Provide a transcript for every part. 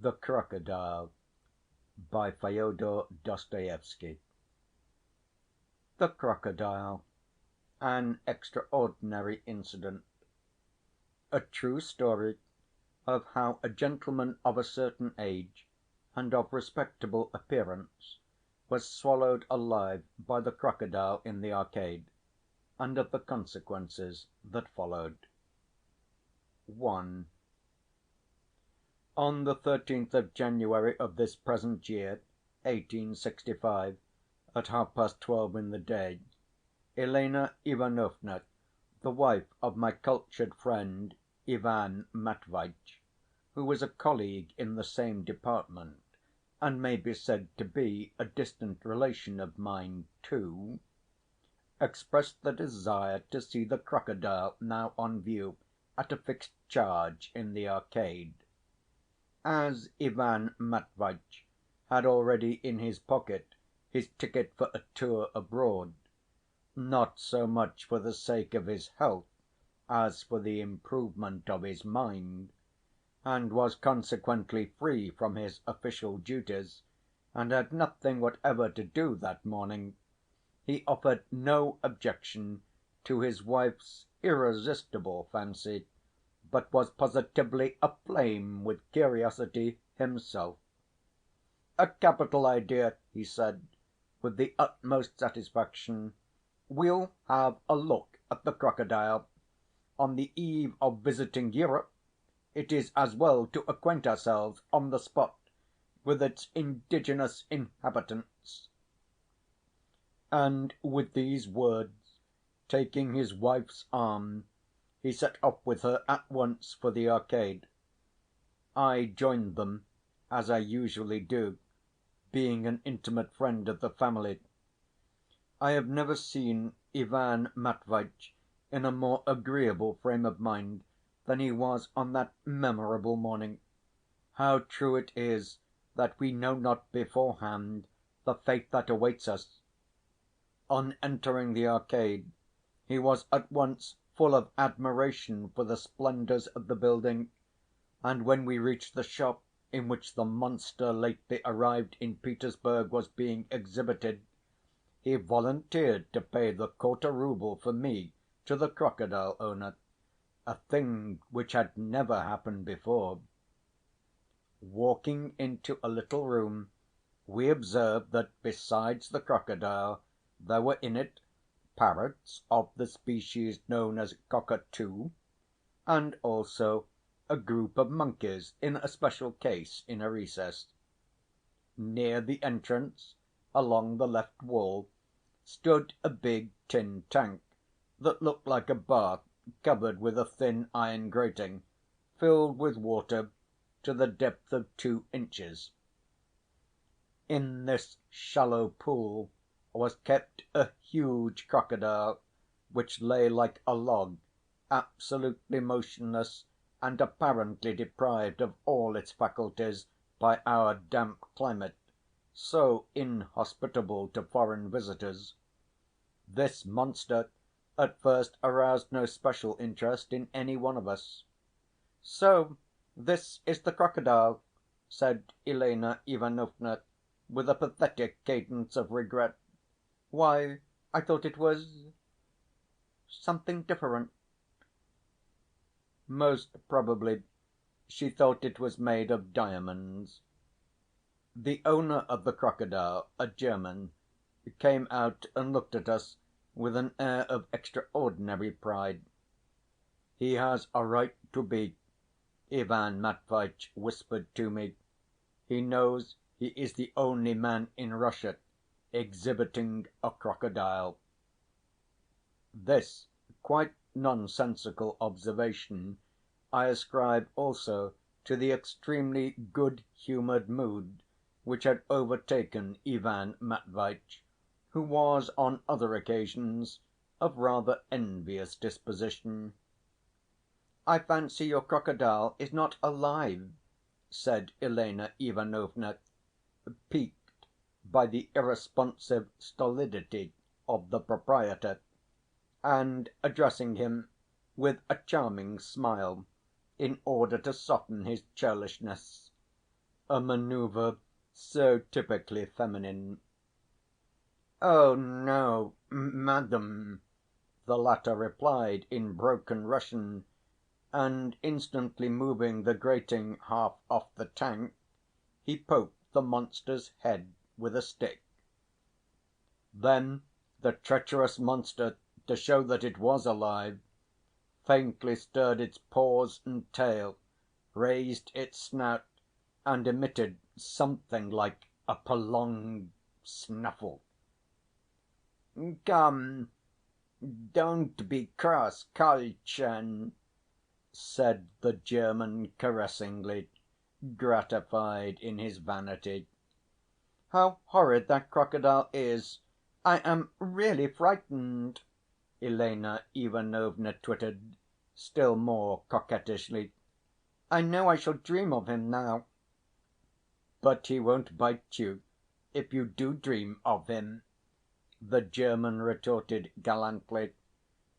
THE CROCODILE by Fyodor Dostoevsky. The Crocodile. An extraordinary incident. A true story of how a gentleman of a certain age and of respectable appearance was swallowed alive by the crocodile in the Arcade, and of the consequences that followed. 1. On the 13th of January of this present year, 1865, at 12:30 in the day, Elena Ivanovna, the wife of my cultured friend Ivan Matveitch, who was a colleague in the same department, and may be said to be a distant relation of mine too, expressed the desire to see the crocodile now on view at a fixed charge in the Arcade. As Ivan Matveitch had already in his pocket his ticket for a tour abroad, not so much for the sake of his health as for the improvement of his mind, and was consequently free from his official duties, and had nothing whatever to do that morning, he offered no objection to his wife's irresistible fancy, but was positively aflame with curiosity himself. "A capital idea," he said, with the utmost satisfaction. "We'll have a look at the crocodile. On the eve of visiting Europe, it is as well to acquaint ourselves on the spot with its indigenous inhabitants." And with these words, taking his wife's arm, he set off with her at once for the Arcade. I joined them, as I usually do, being an intimate friend of the family. I have never seen Ivan Matveitch in a more agreeable frame of mind than he was on that memorable morning. How true it is that we know not beforehand the fate that awaits us! On entering the Arcade, he was at once full of admiration for the splendours of the building, and when we reached the shop in which the monster lately arrived in Petersburg was being exhibited, he volunteered to pay the quarter‐rouble for me to the crocodile owner, a thing which had never happened before. Walking into a little room, we observed that besides the crocodile there were in it parrots of the species known as cockatoo, and also a group of monkeys in a special case in a recess. Near the entrance, along the left wall, stood a big tin tank that looked like a bath covered with a thin iron grating, filled with water to the depth of 2 inches. In this shallow pool was kept a huge crocodile, which lay like a log, absolutely motionless and apparently deprived of all its faculties by our damp climate, so inhospitable to foreign visitors. This monster at first aroused no special interest in any one of us. "So this is the crocodile," said Elena Ivanovna, with a pathetic cadence of regret. "Why, I thought it was something different." Most probably she thought it was made of diamonds. The owner of the crocodile, a German, came out and looked at us with an air of extraordinary pride. "He has a right to be," Ivan Matveitch whispered to me. "He knows he is the only man in Russia exhibiting a crocodile." This quite nonsensical observation I ascribe also to the extremely good‐humored mood which had overtaken Ivan Matveitch, who was on other occasions of rather envious disposition. "I fancy your crocodile is not alive," said Elena Ivanovna, piqued by the irresponsive stolidity of the proprietor, and addressing him with a charming smile in order to soften his churlishness. a manoeuvre so typically feminine. "Oh, no, madam," the latter replied in broken Russian, and instantly moving the grating half off the tank, he poked the monster's head with a stick. Then the treacherous monster, to show that it was alive, faintly stirred its paws and tail, raised its snout, and emitted something like a prolonged snuffle. "Come, don't be cross, Karlchen," said the German caressingly, gratified in his vanity. "How horrid that crocodile is! I am really frightened," Elena Ivanovna twittered, still more coquettishly. "I know I shall dream of him now." "But he won't bite you if you do dream of him," the German retorted gallantly,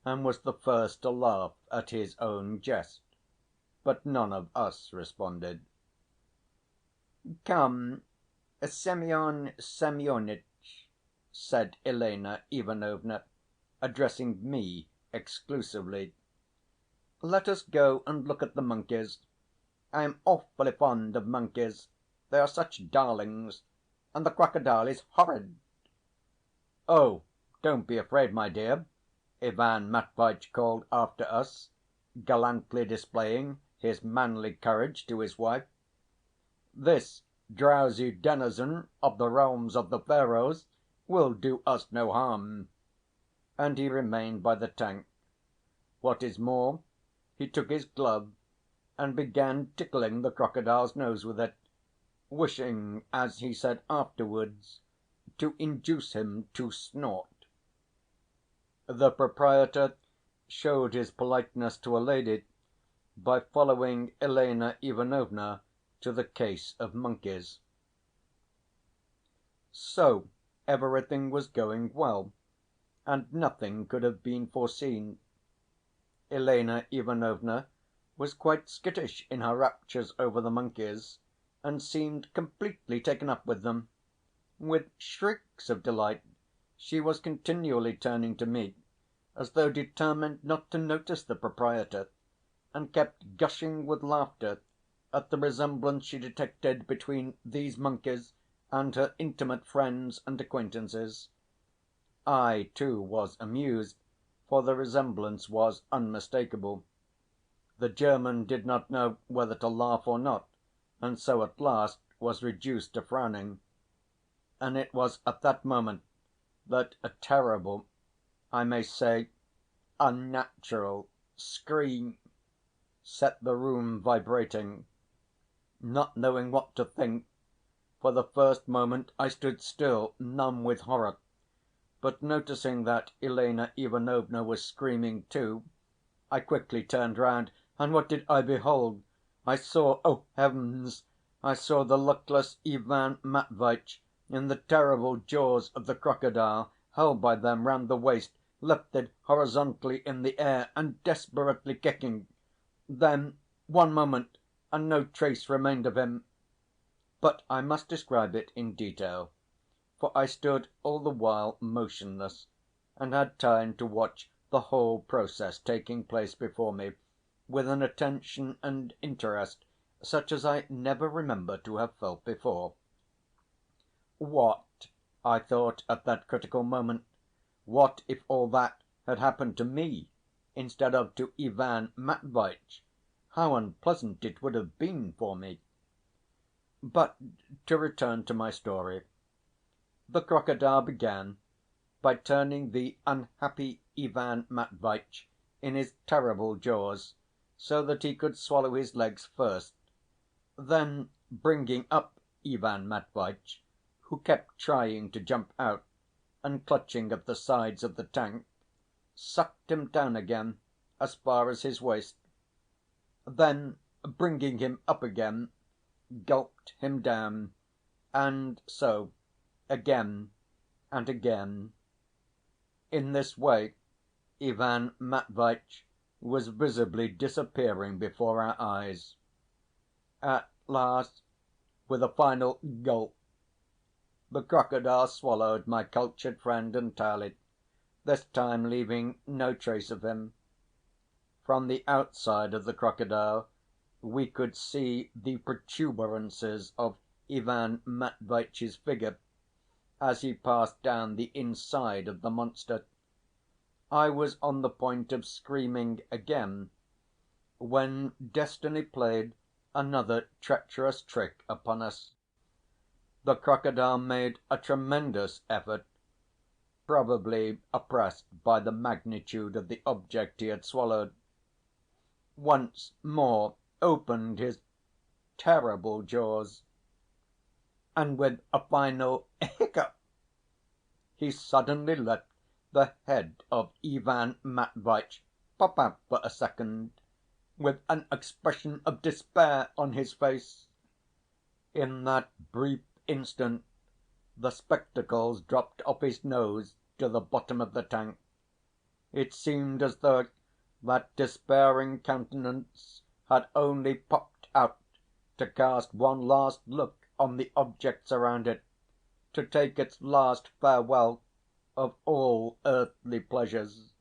and was the first to laugh at his own jest. But none of us responded. "Come, Semyon Semyonitch," said Elena Ivanovna, addressing me exclusively, "let us go and look at the monkeys. I am awfully fond of monkeys, they are such darlings. And the crocodile is horrid." "Oh, don't be afraid, my dear," Ivan Matveitch called after us, gallantly displaying his manly courage to his wife. "This drowsy denizen of the realms of the Pharaohs will do us no harm." And he remained by the tank. What is more, he took his glove and began tickling the crocodile's nose with it, wishing, as he said afterwards, to induce him to snort. The proprietor showed his politeness to a lady by following Elena Ivanovna to the case of monkeys. So everything was going well, and nothing could have been foreseen. Elena Ivanovna was quite skittish in her raptures over the monkeys, and seemed completely taken up with them. With shrieks of delight she was continually turning to me, as though determined not to notice the proprietor, and kept gushing with laughter at the resemblance she detected between these monkeys and her intimate friends and acquaintances. I, too, was amused, for the resemblance was unmistakable. The German did not know whether to laugh or not, and so at last was reduced to frowning. And it was at that moment that a terrible, I may say unnatural, scream set the room vibrating. Not knowing what to think, for the first moment I stood still, numb with horror, but noticing that Elena Ivanovna was screaming too, I quickly turned round, and what did I behold? I saw, oh heavens, I saw the luckless Ivan Matveitch in the terrible jaws of the crocodile, held by them round the waist, lifted horizontally in the air, and desperately kicking. Then one moment, and no trace remained of him. But I must describe it in detail, for I stood all the while motionless, and had time to watch the whole process taking place before me with an attention and interest such as I never remember to have felt before. What, I thought at that critical moment, what if all that had happened to me instead of to Ivan Matveitch? How unpleasant it would have been for me! But to return to my story. The crocodile began by turning the unhappy Ivan Matveitch in his terrible jaws, so that he could swallow his legs first, then bringing up Ivan Matveitch, who kept trying to jump out and clutching at the sides of the tank, sucked him down again as far as his waist, then bringing him up again, gulped him down, and so again and again. In this way Ivan Matveitch was visibly disappearing before our eyes. At last, with a final gulp. The crocodile swallowed my cultured friend entirely, this time leaving no trace of him. From the outside of the crocodile we could see the protuberances of Ivan Matveitch's figure as he passed down the inside of the monster. I was on the point of screaming again, when destiny played another treacherous trick upon us. The crocodile made a tremendous effort, probably oppressed by the magnitude of the object he had swallowed. Once more opened his terrible jaws, and with a final hiccup he suddenly let the head of Ivan Matveitch pop out for a second, with an expression of despair on his face. In that brief instant the spectacles dropped off his nose to the bottom of the tank. It seemed as though that despairing countenance had only popped out to cast one last look on the objects around it, to take its last farewell of all earthly pleasures.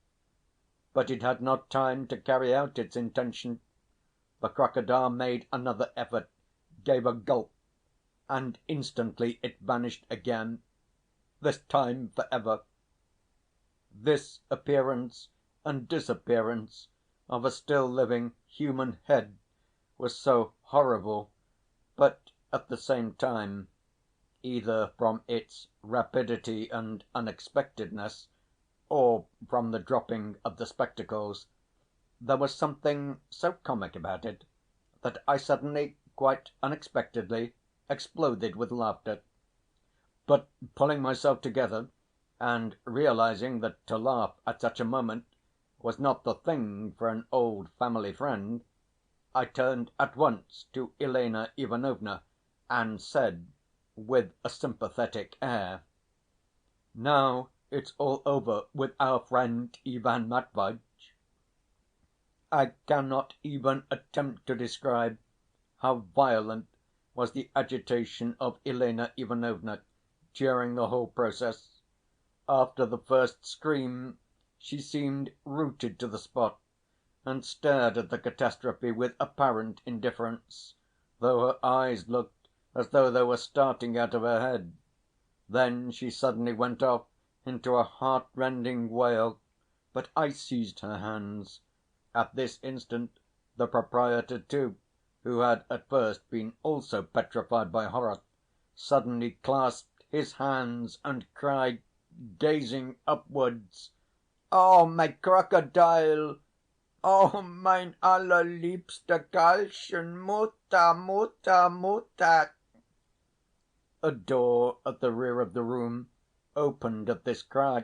But it had not time to carry out its intention. The crocodile made another effort, gave a gulp, and instantly it vanished again, this time for ever. This appearance and disappearance of a still living human head was so horrible, but at the same time, either from its rapidity and unexpectedness, or from the dropping of the spectacles, there was something so comic about it that I suddenly, quite unexpectedly, exploded with laughter. But pulling myself together, and realizing that to laugh at such a moment was not the thing for an old family friend, I turned at once to Elena Ivanovna and said, with a sympathetic air: "Now it's all over with our friend Ivan Matveitch." I cannot even attempt to describe how violent was the agitation of Elena Ivanovna during the whole process. After the first scream she seemed rooted to the spot, and stared at the catastrophe with apparent indifference, though her eyes looked as though they were starting out of her head. Then she suddenly went off into a heartrending wail, but I seized her hands. At this instant the proprietor, too, who had at first been also petrified by horror, suddenly clasped his hands and cried, gazing upwards: "Oh, my crocodile! Oh, mein allerliebster Karlchen! Mutter, Mutter, Mutter!" A door at the rear of the room opened at this cry,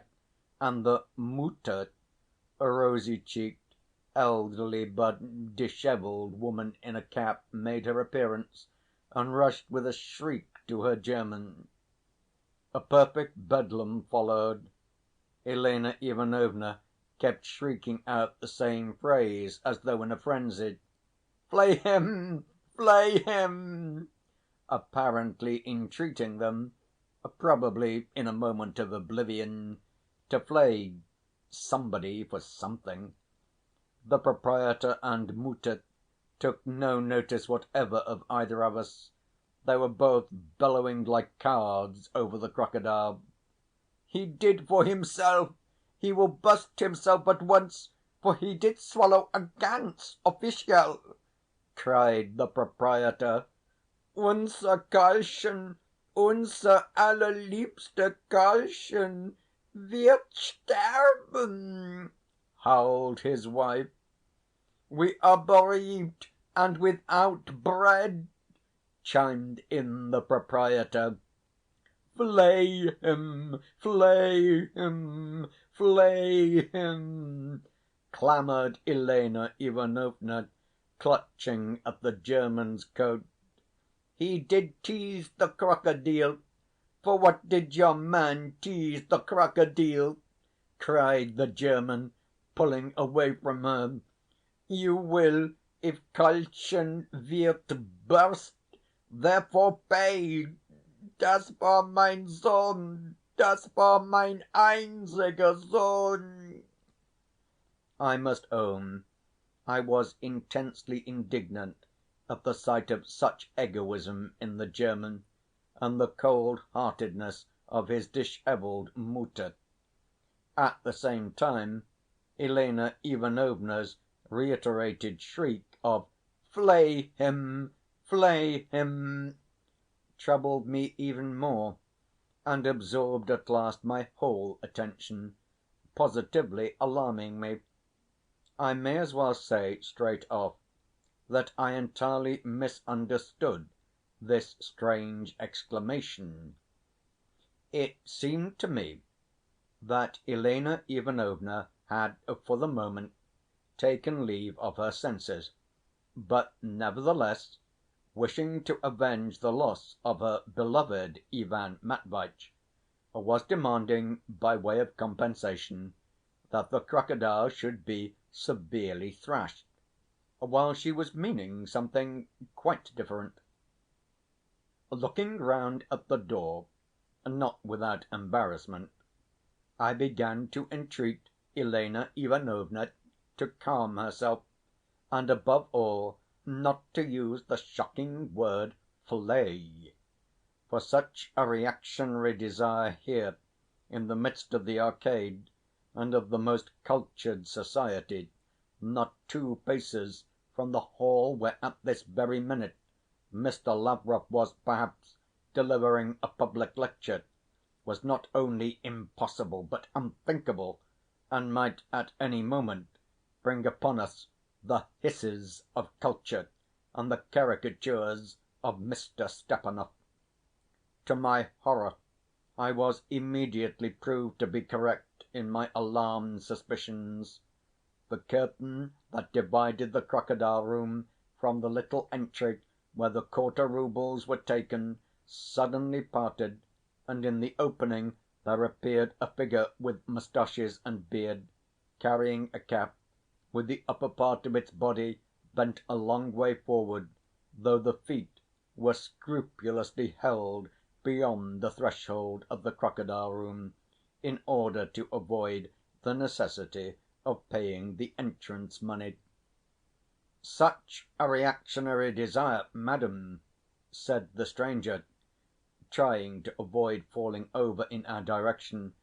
and the Mutter, a rosy cheeked, elderly, but dishevelled woman in a cap, made her appearance, and rushed with a shriek to her German. A perfect bedlam followed. Elena Ivanovna kept shrieking out the same phrase as though in a frenzy: "Flay him! Flay him!" apparently entreating them, probably in a moment of oblivion, to flay somebody for something. The proprietor and Mutter took no notice whatever of either of us. They were both bellowing like calves over the crocodile. "He did for himself! He will burst himself at once, for he did swallow a ganz official!" cried the proprietor. "Unser Karlchen, unser allerliebster Karlchen, wird sterben!" howled his wife. "We are bereaved and without bread," chimed in the proprietor. "Flay him! Flay him! Flay him!" clamoured Elena Ivanovna, clutching at the German's coat. "He did tease the crocodile! For what did your man tease the crocodile?" cried the German, pulling away from her. "You will, if Karlchen wird burst, therefore pay. Das war mein Sohn, das war mein einziger Sohn. I must own I was intensely indignant at the sight of such egoism in the German, and the cold‐heartedness of his dishevelled Mutter. At the same time, Elena Ivanovna's reiterated shriek of "Flay him! Flay him!" troubled me even more, and absorbed at last my whole attention, positively alarming me. I may as well say straight off that I entirely misunderstood this strange exclamation. It seemed to me that Elena Ivanovna had for the moment taken leave of her senses, but nevertheless, wishing to avenge the loss of her beloved Ivan Matveitch, was demanding, by way of compensation, that the crocodile should be severely thrashed, while she was meaning something quite different. Looking round at the door, not without embarrassment, I began to entreat Elena Ivanovna to calm herself, and above all not to use the shocking word "flay," for such a reactionary desire here, in the midst of the Arcade and of the most cultured society, not 2 paces from the hall where at this very minute Mr. Lavrov was, perhaps, delivering a public lecture, was not only impossible but unthinkable, and might at any moment bring upon us the hisses of culture and the caricatures of Mr. Stepanov. To my horror, I was immediately proved to be correct in my alarmed suspicions. The curtain that divided the crocodile room from the little entry where the quarter roubles were taken suddenly parted, and in the opening there appeared a figure with moustaches and beard, carrying a cap, with the upper part of its body bent a long way forward, though the feet were scrupulously held beyond the threshold of the crocodile room, in order to avoid the necessity of paying the entrance money. "Such a reactionary desire, madam," said the stranger, trying to avoid falling over in our direction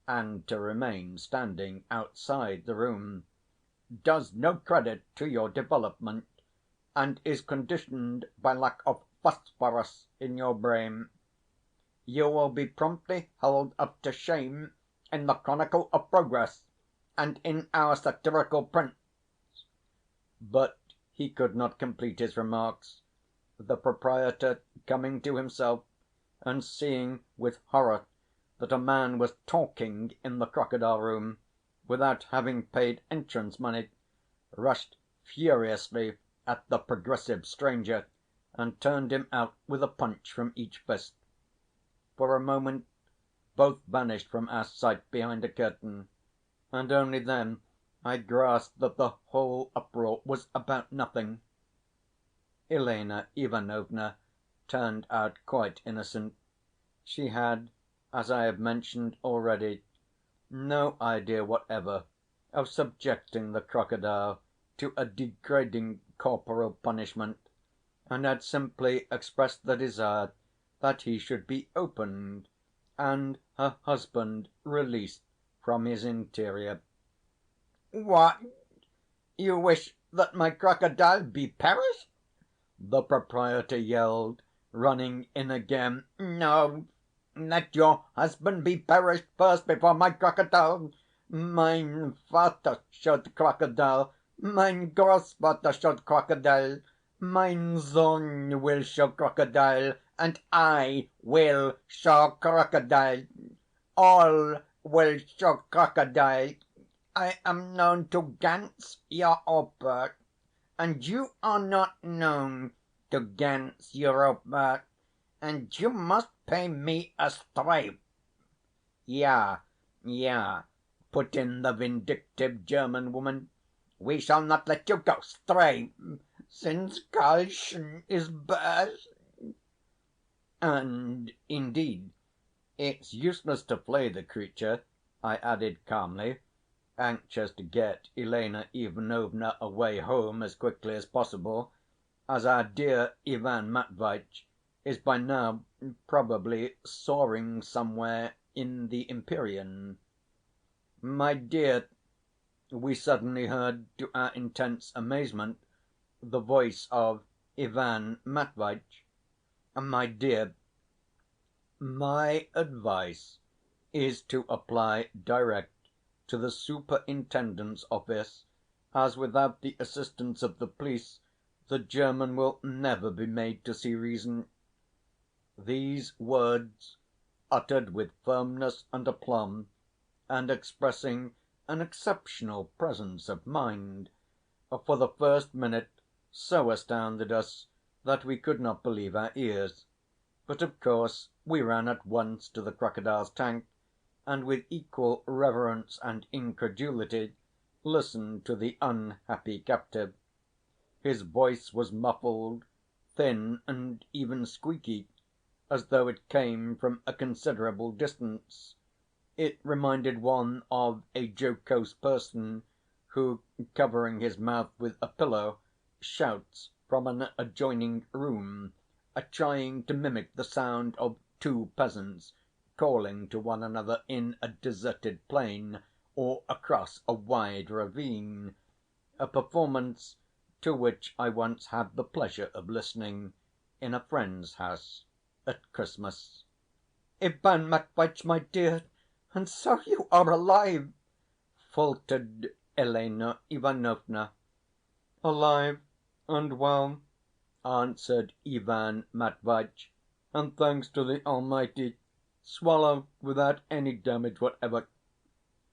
and to remain standing outside the room, "does no credit to your development, and is conditioned by lack of phosphorus in your brain. You will be promptly held up to shame in the Chronicle of Progress and in our satirical prints." But he could not complete his remarks. The proprietor, coming to himself, and seeing with horror that a man was talking in the crocodile room without having paid entrance money, rushed furiously at the progressive stranger and turned him out with a punch from each fist. For a moment both vanished from our sight behind a curtain, and only then I grasped that the whole uproar was about nothing. Elena Ivanovna turned out quite innocent. She had, as I have mentioned already, no idea whatever of subjecting the crocodile to a degrading corporal punishment, and had simply expressed the desire that he should be opened, and her husband released from his interior. "What? You wish that my crocodile be perished?" the proprietor yelled, running in again. "No, let your husband be perished first before my crocodile. Mein Vater should crocodile, mein Großvater should crocodile, mein Sohn will show crocodile, and I will show crocodile. All will show crocodile. I am known to Gans, your Oper, and you are not known to Gans Europa, and you must pay me a strafe." "Ja, ja," put in the vindictive German woman. "We shall not let you go. Strafe, since Karlchen is burst." And, indeed, it's useless to flay the creature," I added calmly, anxious to get Elena Ivanovna away home as quickly as possible, as our dear Ivan Matveitch is by now probably soaring somewhere in the empyrean. "My dear," we suddenly heard, to our intense amazement, the voice of Ivan Matveitch. "My dear, my advice is to apply direct to the superintendent's office, as without the assistance of the police the German will never be made to see reason." These words, uttered with firmness and aplomb, and expressing an exceptional presence of mind, for the first minute so astounded us that we could not believe our ears. But of course we ran at once to the crocodile's tank, and with equal reverence and incredulity listened to the unhappy captive. His voice was muffled, thin, and even squeaky, as though it came from a considerable distance. It reminded one of a jocose person who, covering his mouth with a pillow, shouts from an adjoining room, trying to mimic the sound of two peasants calling to one another in a deserted plain or across a wide ravine, a performance to which I once had the pleasure of listening in a friend's house at Christmas. "Ivan Matveitch, my dear, and so you are alive!" faltered Elena Ivanovna. "Alive and well," answered Ivan Matveitch, "and, thanks to the Almighty, swallowed without any damage whatever.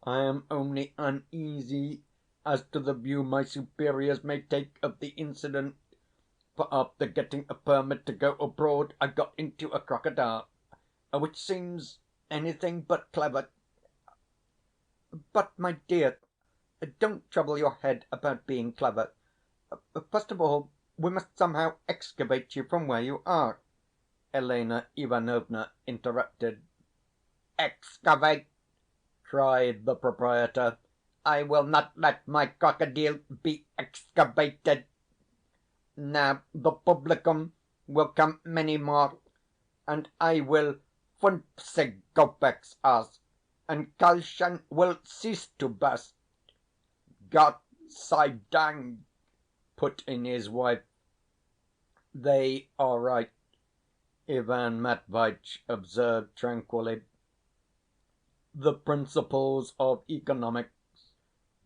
I am only uneasy as to the view my superiors may take of the incident, for after getting a permit to go abroad I got into a crocodile, which seems anything but clever. But, my dear, don't trouble your head about being clever. First of all, we must somehow excavate you from where you are," Elena Ivanovna interrupted. "Excavate!" cried the proprietor. "I will not let my crocodile be excavated. Now the publicum will come many more, and I will 50 kopecks ask, and Karlchen will cease to burst." "Gott sei Dank!" put in his wife. "They are right," Ivan Matveitch observed tranquilly. "The principles of economics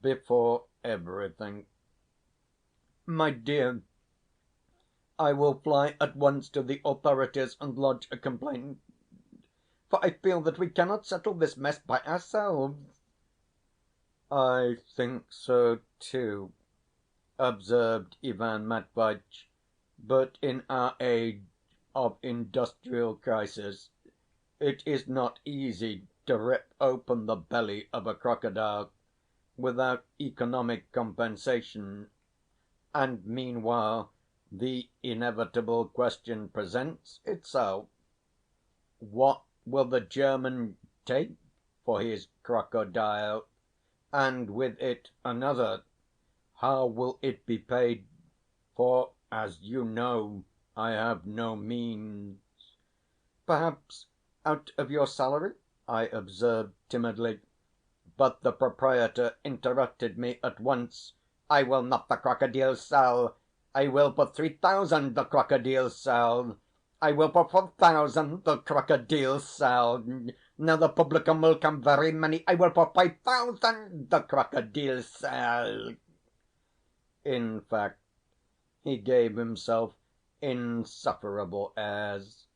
before everything. My dear, I will fly at once to the authorities and lodge a complaint, for I feel that we cannot settle this mess by ourselves." "I think so too," observed Ivan Matveitch, "but in our age of industrial crisis it is not easy to rip open the belly of a crocodile without economic compensation, and meanwhile the inevitable question presents itself: what will the German take for his crocodile? And with it another: how will it be paid? For, as you know, I have no means." "Perhaps out of your salary?" I observed timidly. But the proprietor interrupted me at once. "I will not the crocodile sell. I will for 3,000 the crocodile sell. I will for 4,000 the crocodile sell. Now the publicum will come very many. I will for 5,000 the crocodile sell." In fact, he gave himself insufferable airs.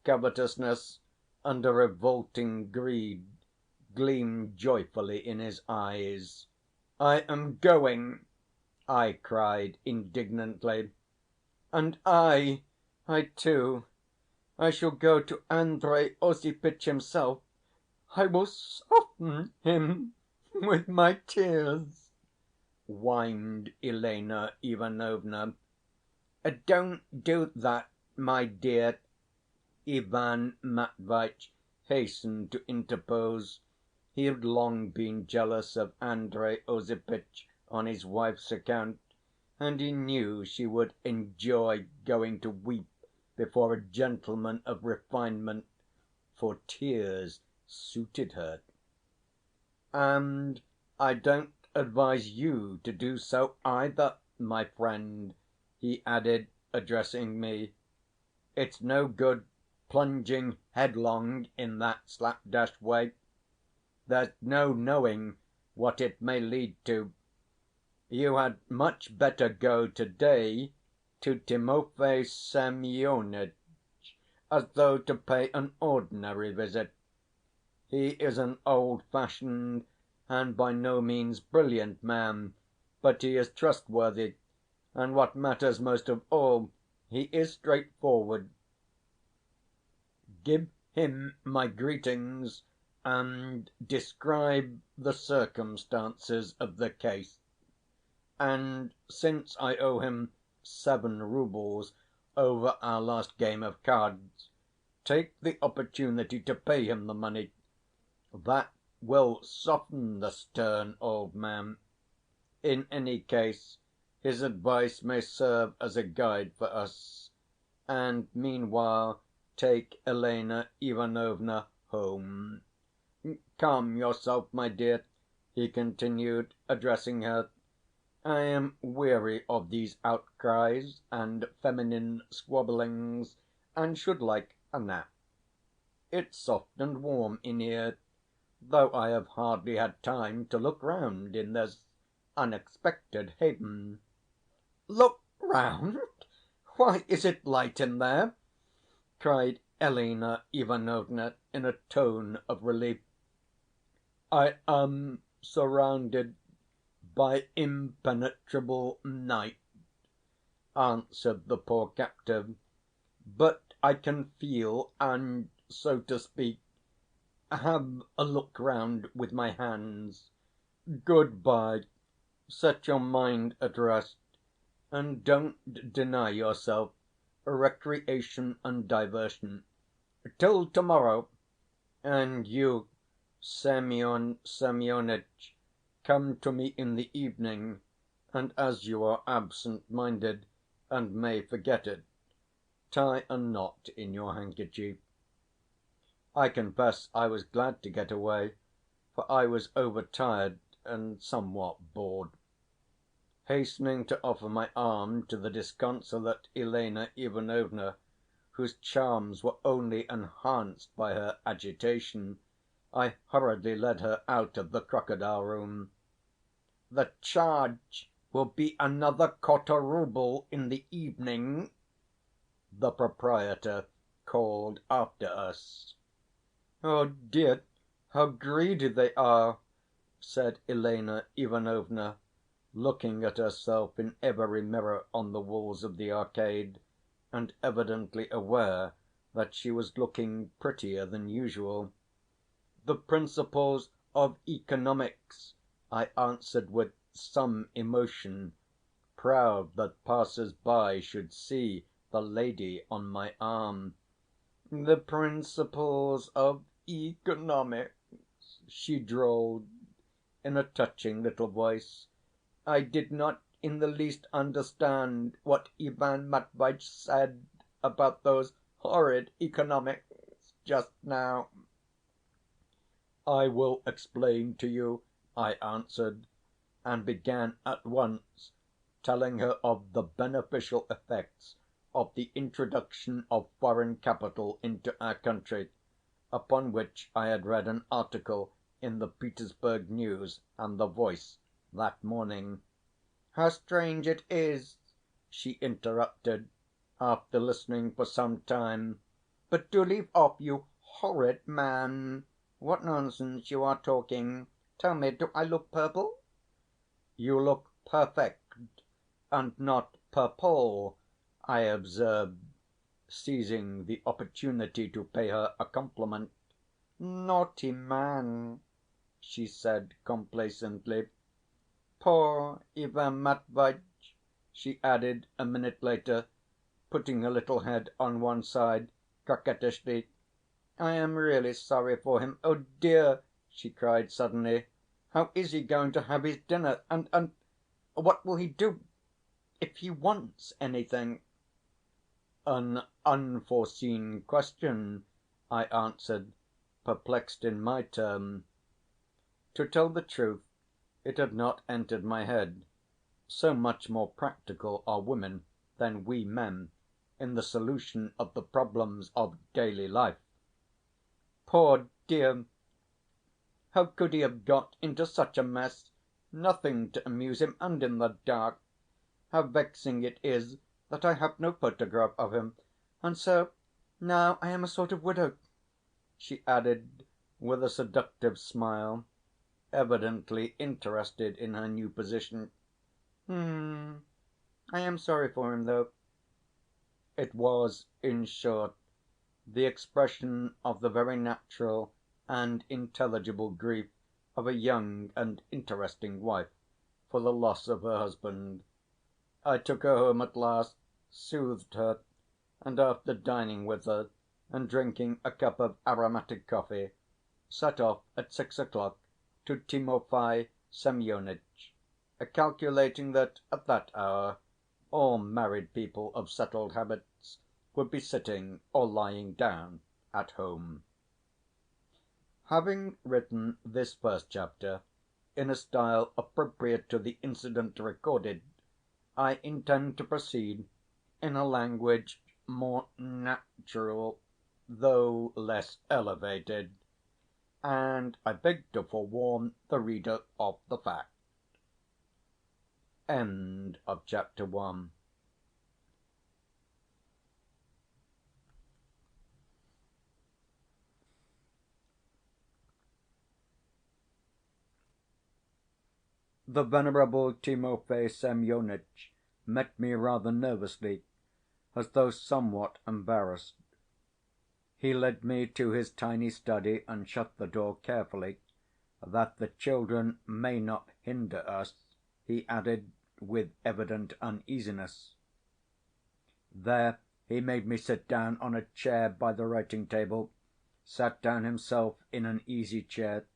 Covetousness and a revolting greed gleamed joyfully in his eyes. "I am going!" I cried indignantly. "And I too, I shall go to Andrey Osipitch himself. I will soften him with my tears," whined Elena Ivanovna. "Don't do that, my dear. Ivan Matveitch hastened to interpose. He had long been jealous of Andrey Osipitch on his wife's account, and he knew she would enjoy going to weep before a gentleman of refinement, for tears suited her. "And I don't advise you to do so either, my friend," he added, addressing me. "It's no good plunging headlong in that slapdash way. There's no knowing what it may lead to. You had much better go to‐day to Timofey Semyonitch as though to pay an ordinary visit. He is an old‐fashioned and by no means brilliant man, but he is trustworthy, and what matters most of all, he is straightforward. Give him my greetings and describe the circumstances of the case. And since I owe him 7 roubles over our last game of cards, take the opportunity to pay him the money. That will soften the stern old man. In any case, his advice may serve as a guide for us. And meanwhile take Elena Ivanovna home. Calm yourself, my dear," he continued, addressing her. "I am weary of these outcries and feminine squabblings, and should like a nap. It's soft and warm in here, though I have hardly had time to look round in this unexpected haven." "Look round? Why, is it light in there?" cried Elena Ivanovna in a tone of relief. "I am surrounded by impenetrable night," answered the poor captive, "but I can feel and, so to speak, have a look round with my hands. Good‐by. Set your mind at rest, and don't deny yourself recreation and diversion. Till to‐morrow. And you, Semyon Semyonitch, come to me in the evening, and as you are absent‐minded and may forget it, tie a knot in your handkerchief." I confess I was glad to get away, for I was overtired and somewhat bored. Hastening to offer my arm to the disconsolate Elena Ivanovna, whose charms were only enhanced by her agitation, I hurriedly led her out of the crocodile room. "The charge will be another quarter rouble in the evening," the proprietor called after us. "Oh, dear, how greedy they are!" said Elena Ivanovna, looking at herself in every mirror on the walls of the arcade, and evidently aware that she was looking prettier than usual. "The principles of economics," I answered with some emotion, proud that passers‐by should see the lady on my arm. "The principles of economics," she drawled in a touching little voice. "I did not in the least understand what Ivan Matveitch said about those horrid economics just now." "I will explain to you," I answered, and began at once telling her of the beneficial effects of the introduction of foreign capital into our country, upon which I had read an article in the Petersburg News and the Voice that morning. "How strange it is," she interrupted, after listening for some time. "But do leave off, you horrid man! What nonsense you are talking! Tell me, do I look purple?" "You look perfect, and not purple," I observed, seizing the opportunity to pay her a compliment. "Naughty man!" she said complacently. "Poor Ivan Matveitch," she added a minute later, putting her little head on one side. coquettishly. "I am really sorry for him. Oh dear!" she cried suddenly. "How is he going to have his dinner? And what will he do if he wants anything?" "An unforeseen question," I answered, perplexed in my turn. To tell the truth, it had not entered my head. So much more practical are women than we men in the solution of the problems of daily life. Poor dear! How could he have got into such a mess? Nothing to amuse him, and in the dark. How vexing it is that I have no photograph of him. And so now I am a sort of widow," she added with a seductive smile, evidently interested in her new position. "H'm. I am sorry for him, though." It was, in short, the expression of the very natural and intelligible grief of a young and interesting wife for the loss of her husband. I took her home at last, soothed her, and after dining with her and drinking a cup of aromatic coffee, set off at 6 o'clock to Timofay Semyonitch, calculating that at that hour all married people of settled habits would be sitting or lying down at home. Having written this first chapter in a style appropriate to the incident recorded, I intend to proceed in a language more natural, though less elevated, and I beg to forewarn the reader of the fact. End of chapter 1. The venerable Timofay Semyonitch met me rather nervously, as though somewhat embarrassed. He led me to his tiny study and shut the door carefully, "that the children may not hinder us," he added with evident uneasiness. There he made me sit down on a chair by the writing table, sat down himself in an easy chair,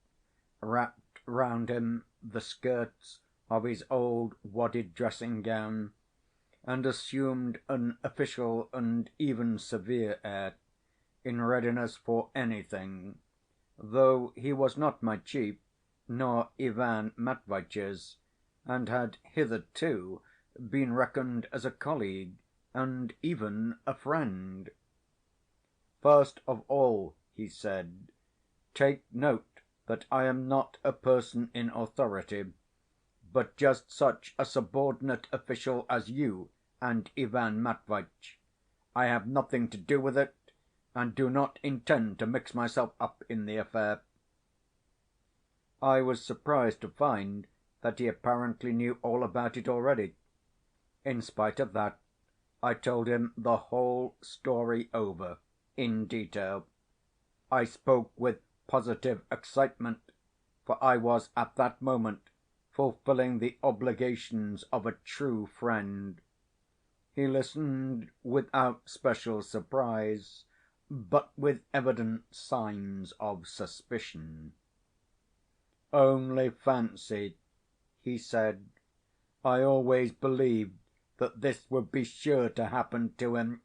wrapped round him the skirts of his old wadded dressing gown, and assumed an official and even severe air, in readiness for anything, though he was not my chief, nor Ivan Matveitch's, and had hitherto been reckoned as a colleague and even a friend. "First of all," he said, "take note that I am not a person in authority, but just such a subordinate official as you and Ivan Matveitch. I have nothing to do with it, and do not intend to mix myself up in the affair." I was surprised to find that he apparently knew all about it already. In spite of that, I told him the whole story over in detail. I spoke with positive excitement, for I was at that moment fulfilling the obligations of a true friend. He listened without special surprise, but with evident signs of suspicion. "Only fancy," he said, "I always believed that this would be sure to happen to him."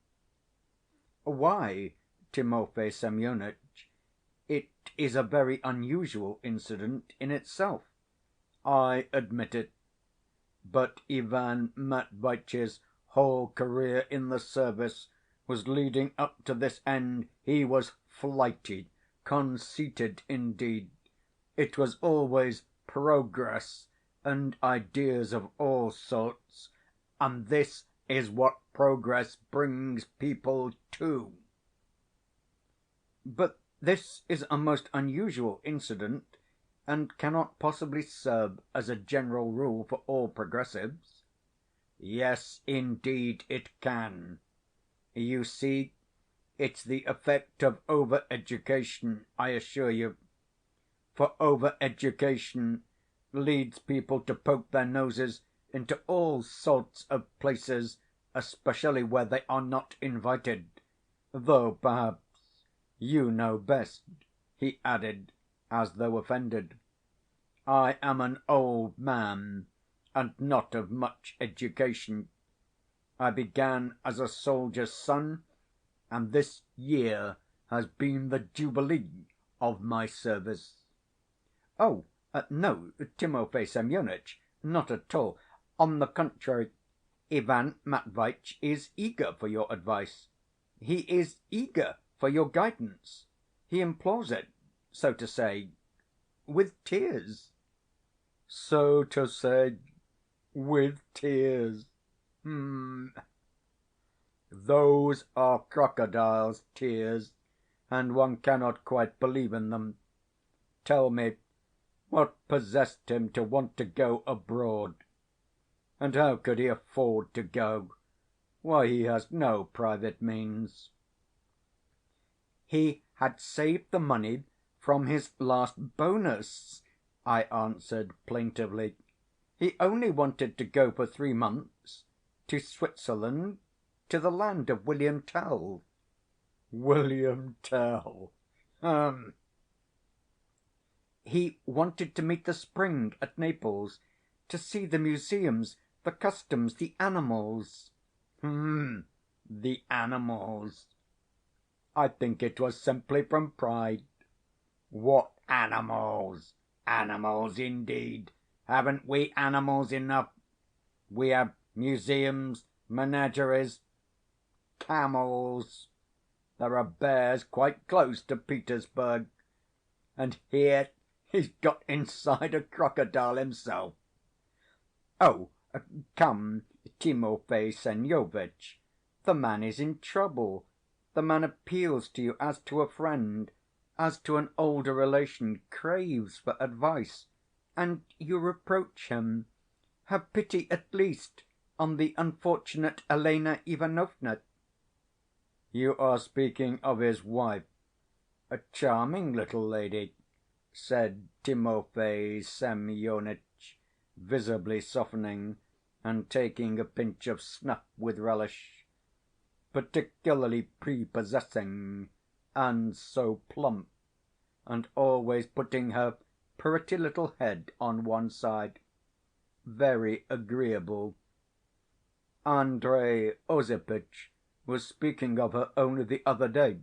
"Why, Timofay Semyonitch? It is a very unusual incident in itself." "I admit it. But Ivan Matveitch's whole career in the service was leading up to this end. He was flighty, conceited indeed. It was always progress and ideas of all sorts, and this is what progress brings people to." "But this is a most unusual incident, and cannot possibly serve as a general rule for all progressives." "Yes, indeed it can. You see, it's the effect of over‐education, I assure you. For over‐education leads people to poke their noses into all sorts of places, especially where they are not invited. Though, perhaps, you know best," he added, as though offended. "I am an old man, and not of much education. I began as a soldier's son, and this year has been the jubilee of my service." "Oh, no, Timofey Semyonitch, not at all. On the contrary, Ivan Matveitch is eager for your advice. He is eager for your guidance. He implores it, so to say, with tears." "So to say, with tears. Hm! Those are crocodiles' tears, and one cannot quite believe in them. Tell me, what possessed him to want to go abroad? And how could he afford to go? Why, he has no private means." "He had saved the money from his last bonus," I answered plaintively. "He only wanted to go for 3 months to Switzerland, to the land of William Tell." "William Tell? H'm!" "He wanted to meet the spring at Naples, to see the museums, the customs, the animals." "H'm! The animals. I think it was simply from pride." "What animals? Animals, indeed! Haven't we animals enough? We have museums, menageries, camels. There are bears quite close to Petersburg. And here he's got inside a crocodile himself." "Oh, come, Timofey Semyonitch, the man is in trouble. The man appeals to you as to a friend, as to an older relation, craves for advice, and you reproach him. Have pity at least on the unfortunate Elena Ivanovna." "You are speaking of his wife, a charming little lady," said Timofey Semyonitch, visibly softening, and taking a pinch of snuff with relish. "Particularly prepossessing, and so plump, and always putting her pretty little head on one side. Very agreeable. Andrey Osipitch was speaking of her only the other day."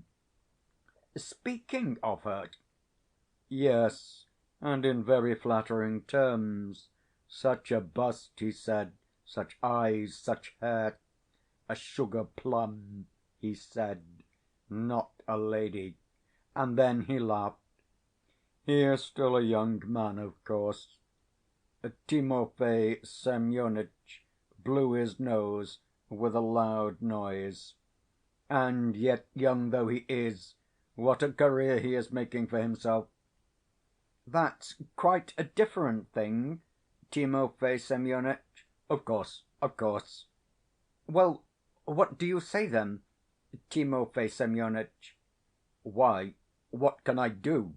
"Speaking of her?" "Yes, and in very flattering terms. Such a bust, he said, such eyes, such hair. A sugar plum, he said, not a lady." And then he laughed. "He is still a young man, of course." Timofey Semyonitch blew his nose with a loud noise. "And yet, young though he is, what a career he is making for himself." "That's quite a different thing, Timofey Semyonitch." "Of course, of course." "Well, what do you say then, Timofey Semyonitch?" "Why, what can I do?"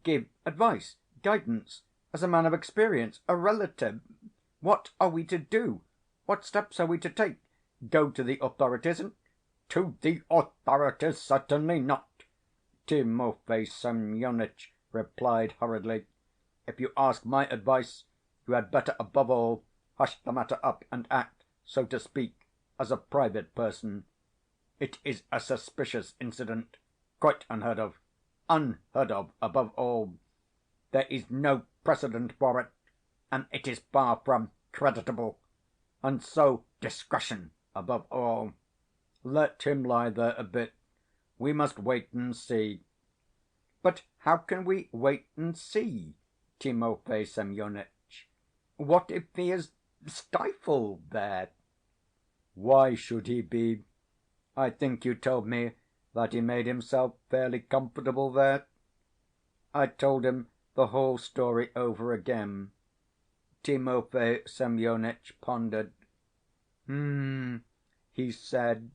"Give advice, guidance, as a man of experience, a relative. What are we to do? What steps are we to take? Go to the authorities and—" "To the authorities, certainly not," Timofey Semyonitch replied hurriedly. "If you ask my advice, you had better, above all, hush the matter up and act, so to speak, as a private person. It is a suspicious incident, quite unheard of, unheard of above all. There is no precedent for it, and it is far from creditable. And so discretion above all. Let him lie there a bit. We must wait and see." "But how can we wait and see, Timofey Semyonitch? What if he is stifled there?" "Why should he be? I think you told me that he made himself fairly comfortable there?" I told him the whole story over again. Timofey Semyonitch pondered. "Hm!" he said,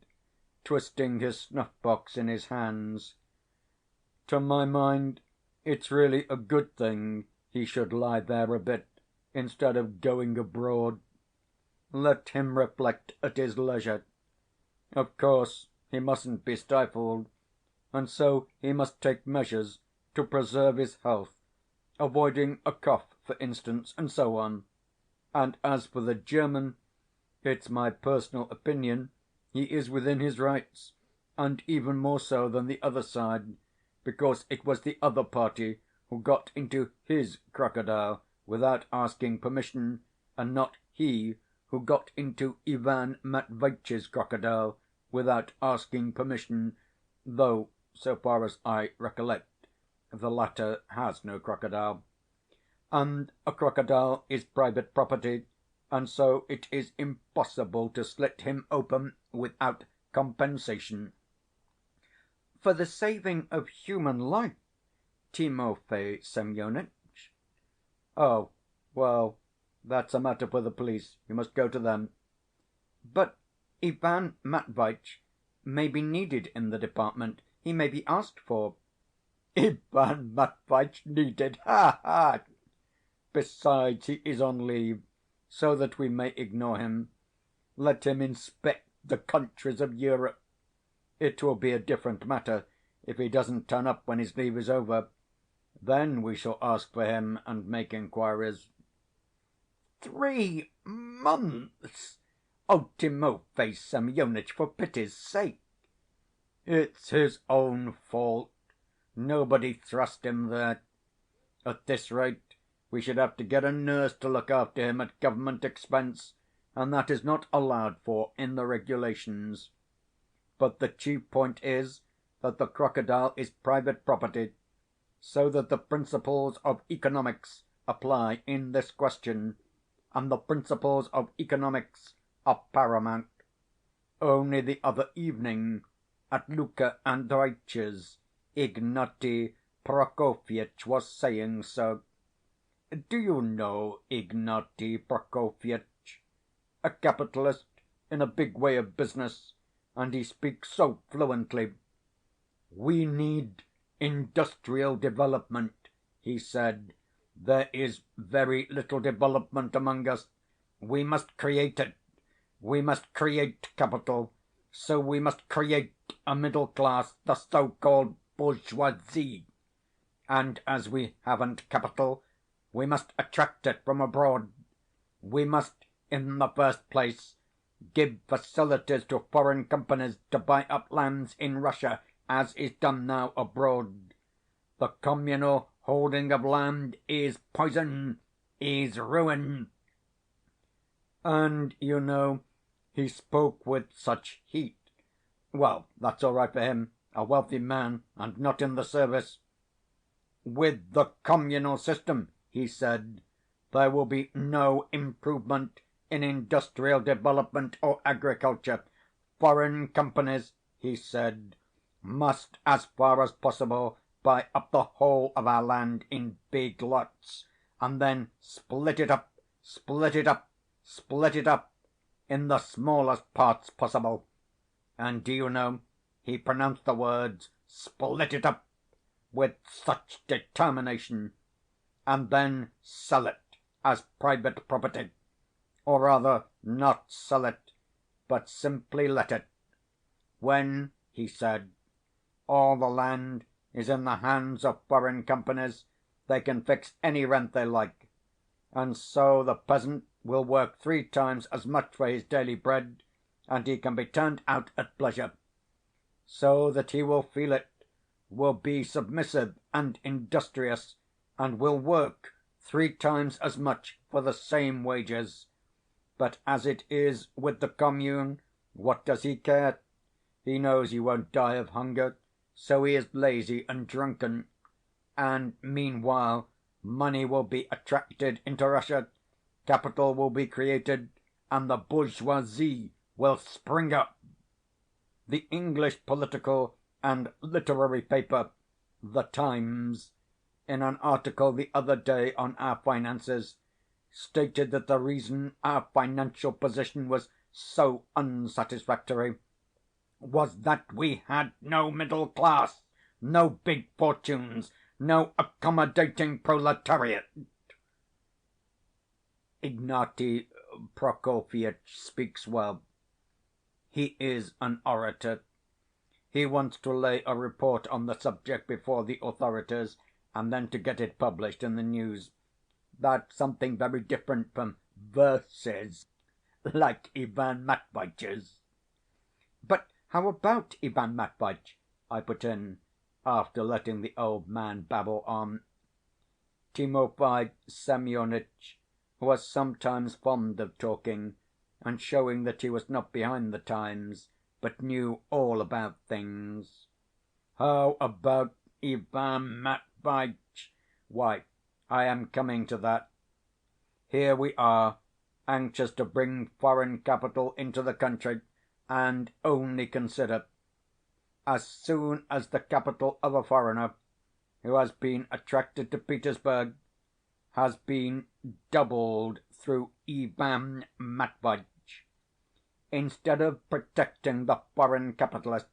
twisting his snuff‐box in his hands. "To my mind, it's really a good thing he should lie there a bit, instead of going abroad. Let him reflect at his leisure. Of course, he mustn't be stifled, and so he must take measures to preserve his health, avoiding a cough, for instance, and so on. And as for the German, it's my personal opinion he is within his rights, and even more so than the other side, because it was the other party who got into his crocodile without asking permission, and not he who got into Ivan Matveitch's crocodile without asking permission, though, so far as I recollect, the latter has no crocodile. And a crocodile is private property, and so it is impossible to slit him open without compensation. For the saving of human life, Timofey Semyonitch? Oh, well, that's a matter for the police. You must go to them. But Ivan Matveitch may be needed in the department. He may be asked for. Ivan Matveitch needed? Ha ha! Besides, he is on leave, so that we may ignore him. Let him inspect the countries of Europe. It will be a different matter if he doesn't turn up when his leave is over. Then we shall ask for him and make inquiries. 3 months! Oh, Timofey Semyonitch, for pity's sake! It's his own fault. Nobody thrust him there. At this rate, we should have to get a nurse to look after him at government expense, and that is not allowed for in the regulations. But the chief point is that the crocodile is private property, so that the principles of economics apply in this question, and the principles of economics are paramount. Only the other evening, at Luka Andreitch's, Ignaty Prokofyitch was saying so. Do you know Ignaty Prokofyitch? A capitalist in a big way of business, and he speaks so fluently. We need industrial development, he said. There is very little development among us. We must create it. We must create capital. So we must create a middle class, the so-called bourgeoisie. And as we haven't capital, we must attract it from abroad. We must, in the first place, give facilities to foreign companies to buy up lands in Russia, as is done now abroad. The communal holding of land is poison, is ruin. And, you know, he spoke with such heat. Well, that's all right for him, a wealthy man, and not in the service. With the communal system, he said, there will be no improvement in industrial development or agriculture. Foreign companies, he said, must, as far as possible, buy up the whole of our land in big lots, and then split it up, split it up, split it up in the smallest parts possible. And do you know, he pronounced the words "split it up" with such determination, and then sell it as private property, or rather not sell it, but simply let it. When, he said, all the land is in the hands of foreign companies, they can fix any rent they like, and so the peasant will work 3 times as much for his daily bread, and he can be turned out at pleasure, so that he will feel it, will be submissive and industrious, and will work 3 times as much for the same wages. But as it is with the commune, what does he care? He knows he won't die of hunger, so he is lazy and drunken. And meanwhile money will be attracted into Russia, capital will be created, and the bourgeoisie will spring up. The English political and literary paper, The Times, in an article the other day on our finances, stated that the reason our financial position was so unsatisfactory was that we had no middle class, no big fortunes, no accommodating proletariat. Ignaty Prokofyitch speaks well. He is an orator, He wants to lay a report on the subject before the authorities, and then to get it published in the news. That's something very different from verses like Ivan Matveitch's." "But how about Ivan Matveitch?" I put in, after letting the old man babble on. Timofey Semyonitch was sometimes fond of talking, and showing that he was not behind the times, but knew all about things. "How about Ivan Matveitch? Why, I am coming to that. Here we are, anxious to bring foreign capital into the country, and only consider, as soon as the capital of a foreigner, who has been attracted to Petersburg, has been doubled through Ivan Matveitch, instead of protecting the foreign capitalist,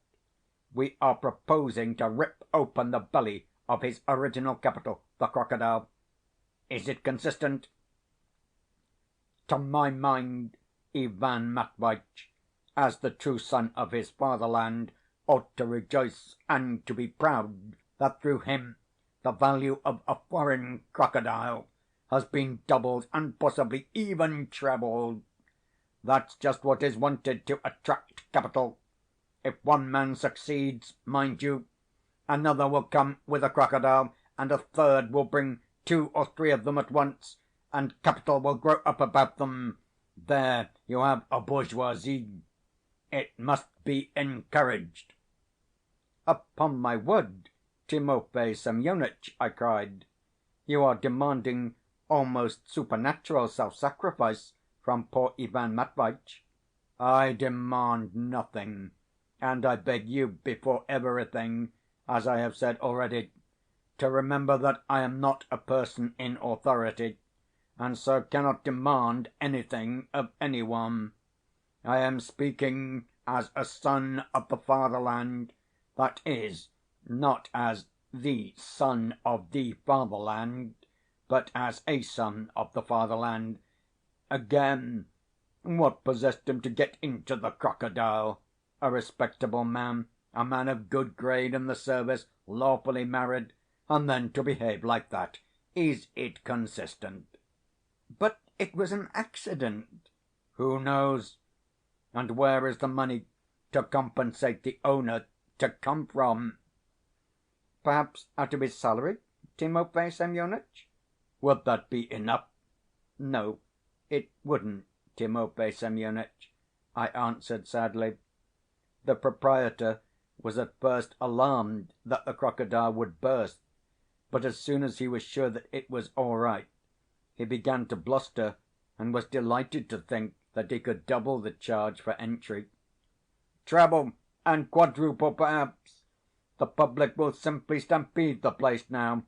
we are proposing to rip open the belly of his original capital, the crocodile. Is it consistent? To my mind, Ivan Matveitch, as the true son of his fatherland, ought to rejoice and to be proud that through him the value of a foreign crocodile has been doubled and possibly even trebled. That's just what is wanted to attract capital. If one man succeeds, mind you, another will come with a crocodile, and a third will bring 2 or 3 of them at once, and capital will grow up about them. There you have a bourgeoisie. It must be encouraged." "Upon my word, Timofey Semyonitch," I cried, "you are demanding almost supernatural self-sacrifice from poor Ivan Matveitch." "I demand nothing, and I beg you, before everything, as I have said already, to remember that I am not a person in authority, and so cannot demand anything of any one. I am speaking as a son of the fatherland, that is, not as the son of the fatherland, but as a son of the fatherland. Again, what possessed him to get into the crocodile? A respectable man, a man of good grade in the service, lawfully married, and then to behave like that. Is it consistent?" "But it was an accident." "Who knows? And where is the money to compensate the owner to come from?" "Perhaps out of his salary, Timofey Semyonitch?" "Would that be enough?" "No, it wouldn't, Timofey Semyonitch," I answered sadly. "The proprietor was at first alarmed that the crocodile would burst, but as soon as he was sure that it was all right, he began to bluster, and was delighted to think that he could double the charge for entry." "Treble and quadruple, perhaps. The public will simply stampede the place now,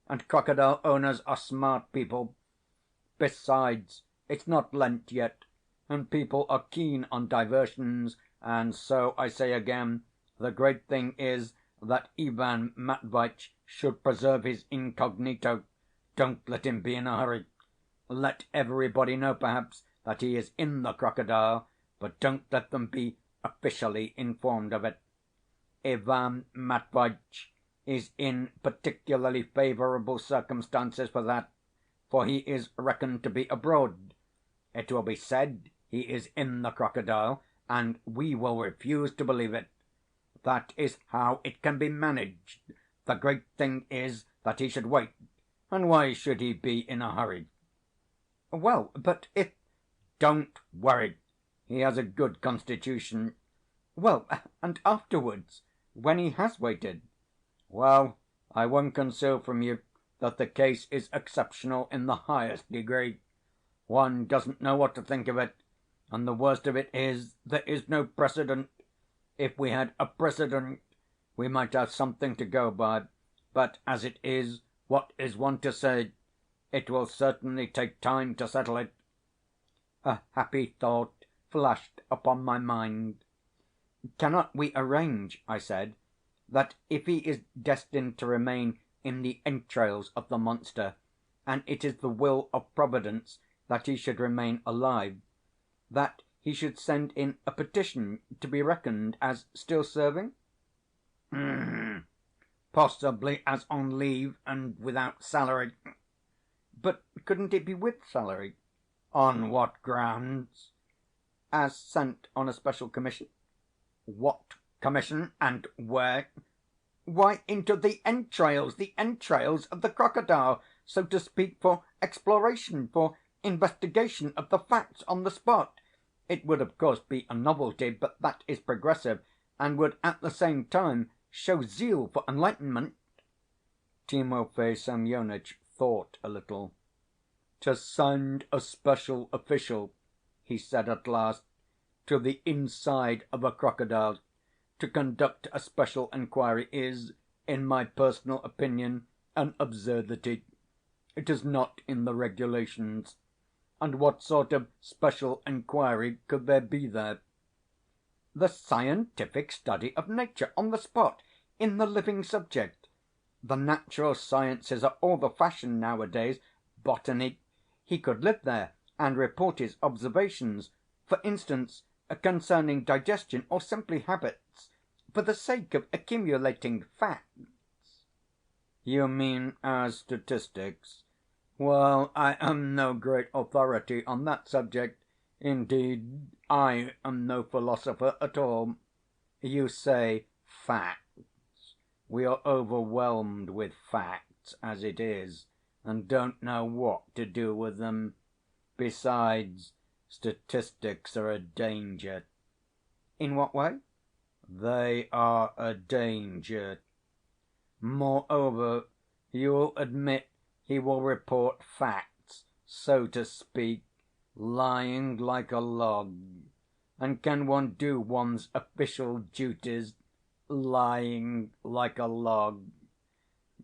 and crocodile owners are smart people. Besides, it's not Lent yet, and people are keen on diversions, and so, I say again, the great thing is that Ivan Matveitch should preserve his incognito. Don't let him be in a hurry. Let everybody know, perhaps, that he is in the crocodile, but don't let them be officially informed of it. Ivan Matveitch is in particularly favourable circumstances for that, for he is reckoned to be abroad. It will be said he is in the crocodile, and we will refuse to believe it. That is how it can be managed. The great thing is that he should wait. And why should he be in a hurry?" "Well, but if—" "Don't worry. He has a good constitution." "Well, and afterwards, when he has waited?" "Well, I won't conceal from you that the case is exceptional in the highest degree. One doesn't know what to think of it, and the worst of it is there is no precedent. If we had a precedent, we might have something to go by, but as it is, what is one to say? It will certainly take time to settle it." A happy thought flashed upon my mind. "Cannot we arrange," I said, "that if he is destined to remain in the entrails of the monster, and it is the will of Providence that he should remain alive, that he should send in a petition to be reckoned as still serving?" "H'm. Possibly as on leave and without salary." "But couldn't it be with salary?" "On what grounds?" "As sent on a special commission." "What commission, and where?" "Why, into the entrails of the crocodile, so to speak, for exploration, for investigation of the facts on the spot. It would, of course, be a novelty, but that is progressive, and would at the same time show zeal for enlightenment." Timofey Semyonitch thought a little. "To send a special official," he said at last, "to the inside of a crocodile to conduct a special enquiry is, in my personal opinion, an absurdity. It is not in the regulations. And what sort of special enquiry could there be there?" "The scientific study of nature, on the spot, in the living subject. The natural sciences are all the fashion nowadays. Botany. He could live there and report his observations, for instance, concerning digestion, or simply habits, for the sake of accumulating facts." "You mean as statistics? Well, I am no great authority on that subject. Indeed, I am no philosopher at all. You say 'facts.' We are overwhelmed with facts as it is, and don't know what to do with them. Besides, statistics are a danger." "In what way?" "They are a danger. Moreover, you will admit he will report facts, so to speak, lying like a log. And can one do one's official duties lying like a log?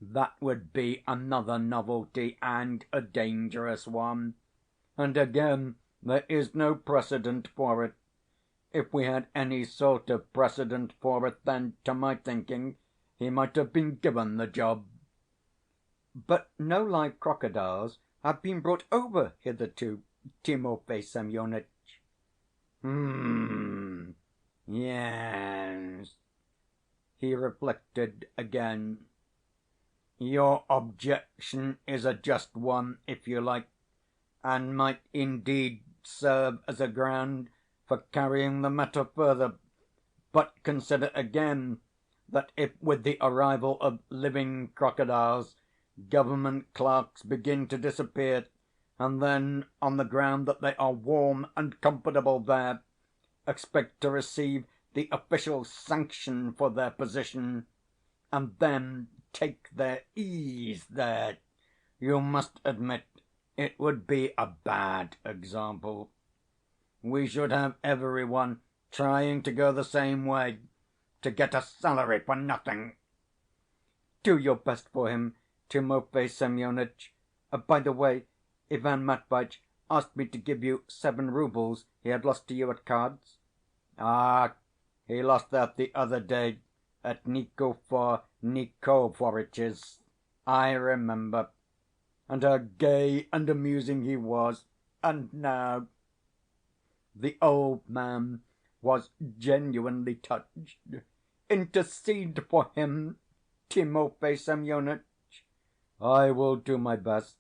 That would be another novelty, and a dangerous one. And again, there is no precedent for it. If we had any sort of precedent for it, then, to my thinking, he might have been given the job." "But no live crocodiles have been brought over hitherto, Timofey Semyonitch." "H'm, yes." He reflected again. "Your objection is a just one, if you like, and might indeed serve as a ground for carrying the matter further. But consider again that if with the arrival of living crocodiles government clerks begin to disappear, and then, on the ground that they are warm and comfortable there, expect to receive the official sanction for their position, and then take their ease there, you must admit it would be a bad example. We should have every one trying to go the same way, to get a salary for nothing." "Do your best for him, Timofey Semyonitch. By the way, Ivan Matveitch asked me to give you 7 roubles he had lost to you at cards." "Ah, he lost that the other day at Nikifor Nikiforitch's. I remember. And how gay and amusing he was. And now—" The old man was genuinely touched. "Intercede for him, Timofey Semyonitch." "I will do my best.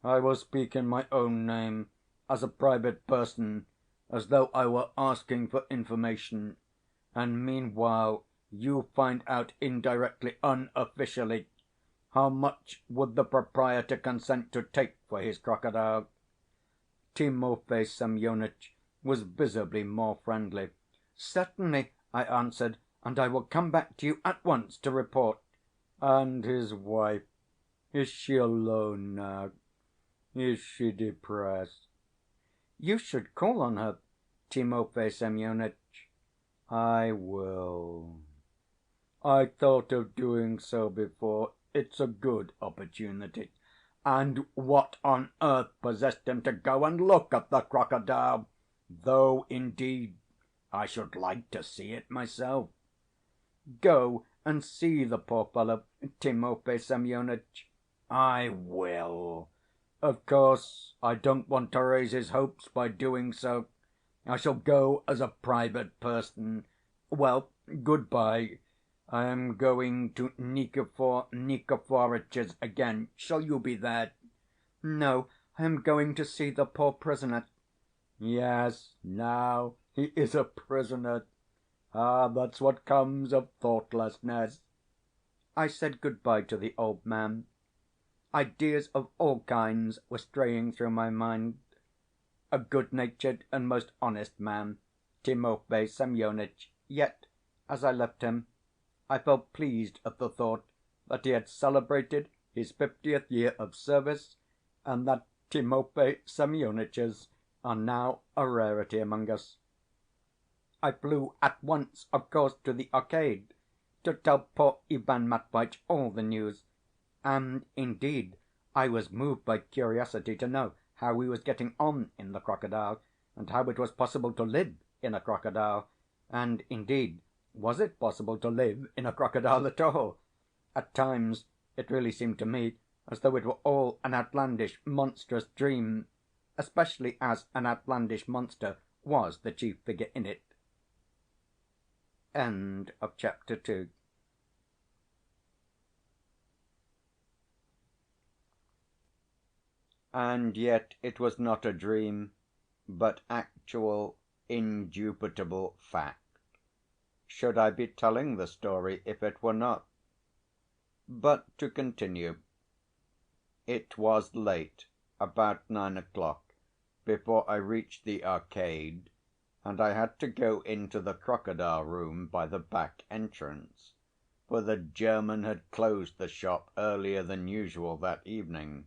I will speak in my own name, as a private person, as though I were asking for information. And meanwhile you find out indirectly, unofficially, how much would the proprietor consent to take for his crocodile?" Timofey Semyonitch was visibly more friendly. "Certainly," I answered, "and I will come back to you at once to report." "And his wife, is she alone now? Is she depressed?" "You should call on her, Timofey Semyonitch." "I will. I thought of doing so before. It's a good opportunity." "And what on earth possessed him to go and look at the crocodile? Though, indeed, I should like to see it myself." "Go and see the poor fellow, Timofey Semyonitch." "I will. Of course, I don't want to raise his hopes by doing so. I shall go as a private person. Well, good‐by. I am going to Nikifor Nikiforitch's again. Shall you be there? No, I am going to see the poor prisoner. Yes, now he is a prisoner. Ah, that's what comes of thoughtlessness. I said good-bye to the old man. Ideas of all kinds were straying through my mind. A good-natured and most honest man, Timofey Semyonitch, yet, as I left him, I felt pleased at the thought that he had celebrated his 50th year of service, and that Timofey Semyonitchs are now a rarity among us. I flew at once, of course, to the Arcade, to tell poor Ivan Matveitch all the news, and, indeed, I was moved by curiosity to know how he was getting on in the crocodile, and how it was possible to live in a crocodile, and, indeed, was it possible to live in a crocodile at all? At times it really seemed to me as though it were all an outlandish, monstrous dream, especially as an outlandish monster was the chief figure in it. End of chapter 2. And yet it was not a dream, but actual, indubitable fact. Should I be telling the story if it were not? But to continue. It was late, about 9 o'clock, before I reached the Arcade, and I had to go into the crocodile room by the back entrance, for the German had closed the shop earlier than usual that evening.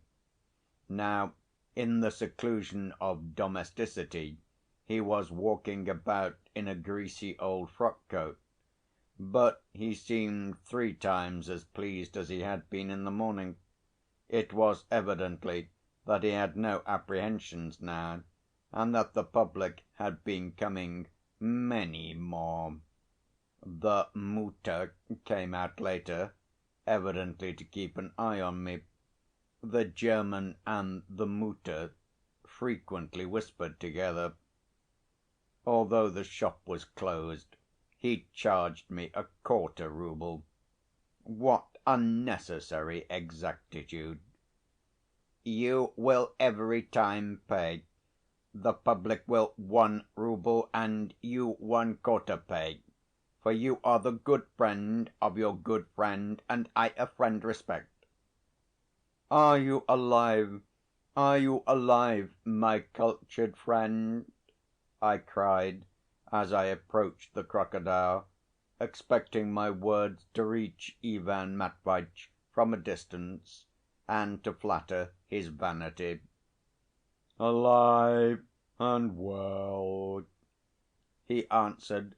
Now, in the seclusion of domesticity, he was walking about in a greasy old frock‐coat, but he seemed 3 times as pleased as he had been in the morning. It was evidently that he had no apprehensions now, and that the public had been coming many more. The Mutter came out later, evidently to keep an eye on me. The German and the Mutter frequently whispered together. Although the shop was closed, he charged me a quarter rouble. What unnecessary exactitude! You will every time pay. The public will 1 rouble and you 1/4 pay, for you are the good friend of your good friend, and I a friend respect. Are you alive? Are you alive, my cultured friend? I cried as I approached the crocodile, expecting my words to reach Ivan Matveitch from a distance and to flatter his vanity. Alive and well, he answered,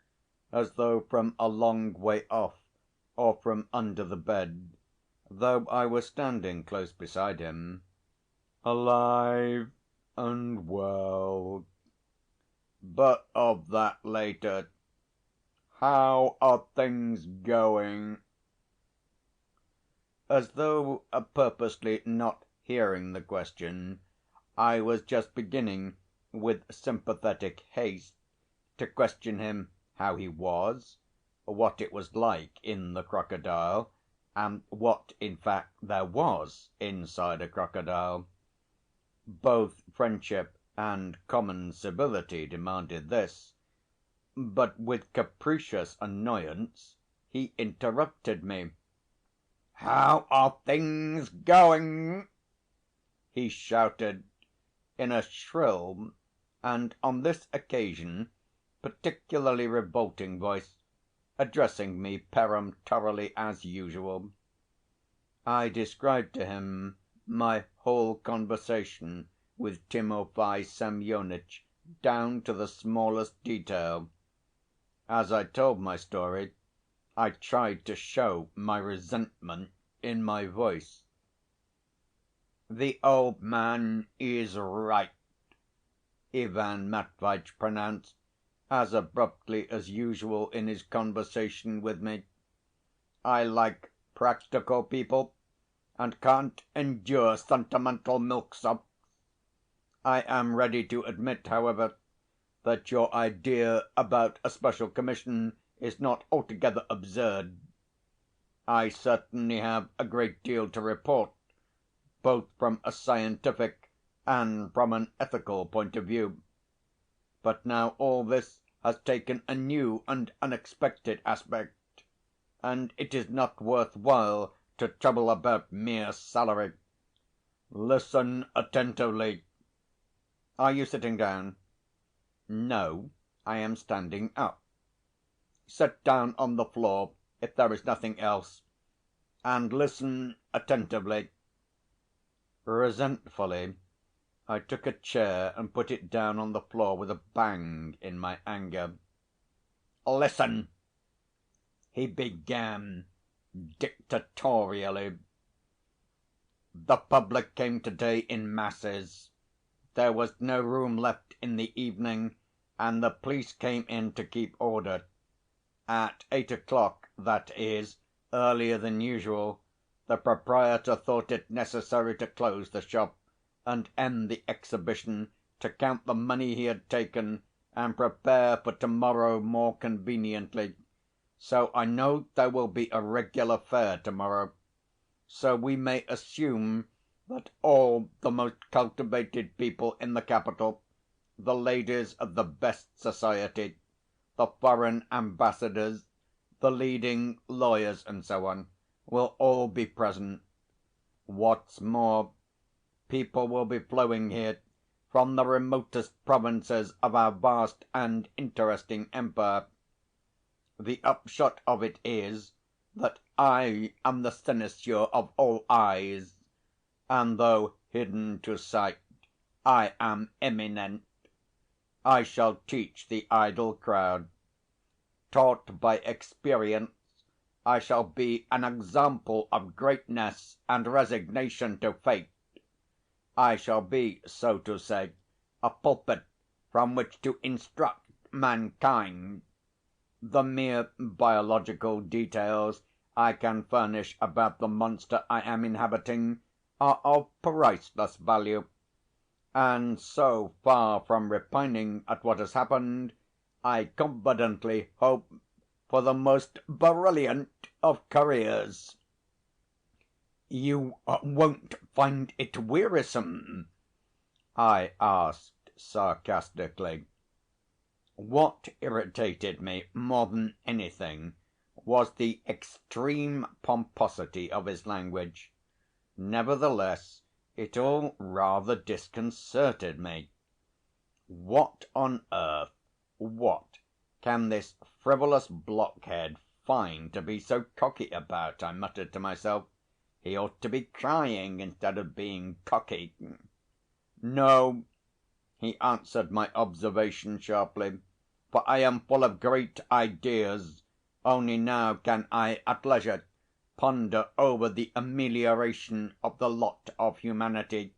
as though from a long way off or from under the bed, though I was standing close beside him. Alive and well. But of that later. How are things going? As though purposely not hearing the question, I was just beginning, with sympathetic haste, to question him how he was, what it was like in the crocodile, and what, in fact, there was inside a crocodile. Both friendship and common civility demanded this, but with capricious annoyance he interrupted me. "How are things going?" he shouted in a shrill and, on this occasion, particularly revolting voice, addressing me peremptorily as usual. I described to him my whole conversation with Timofey Semyonitch down to the smallest detail. As I told my story, I tried to show my resentment in my voice. "The old man is right," Ivan Matveitch pronounced, as abruptly as usual in his conversation with me. "I like practical people, and can't endure sentimental milksops. I am ready to admit, however, that your idea about a special commission is not altogether absurd. I certainly have a great deal to report, both from a scientific and from an ethical point of view. But now all this has taken a new and unexpected aspect, and it is not worth while to trouble about mere salary. Listen attentively. Are you sitting down? No, I am standing up. Sit down on the floor, if there is nothing else, and listen attentively. Resentfully, I took a chair and put it down on the floor with a bang in my anger. "Listen," he began dictatorially. "The public came today in masses. There was no room left in the evening, and the police came in to keep order. At 8 o'clock, that is, earlier than usual, the proprietor thought it necessary to close the shop and end the exhibition, to count the money he had taken, and prepare for tomorrow more conveniently. So I know there will be a regular fair tomorrow. So we may assume that all the most cultivated people in the capital, the ladies of the best society, the foreign ambassadors, the leading lawyers, and so on, will all be present. What's more, people will be flowing here from the remotest provinces of our vast and interesting empire. The upshot of it is that I am the cynosure of all eyes, and though hidden to sight, I am eminent. I shall teach the idle crowd. Taught by experience, I shall be an example of greatness and resignation to fate. I shall be, so to say, a pulpit from which to instruct mankind. The mere biological details I can furnish about the monster I am inhabiting are of priceless value. And so far from repining at what has happened, I confidently hope for the most brilliant of careers." "You won't find it wearisome?" I asked sarcastically. What irritated me more than anything was the extreme pomposity of his language. Nevertheless, it all rather disconcerted me. What on earth, what, can this frivolous blockhead find to be so cocky about? I muttered to myself. He ought to be crying instead of being cocky. "No," he answered my observation sharply, "for I am full of great ideas. Only now can I at leisure ponder over the amelioration of the lot of humanity.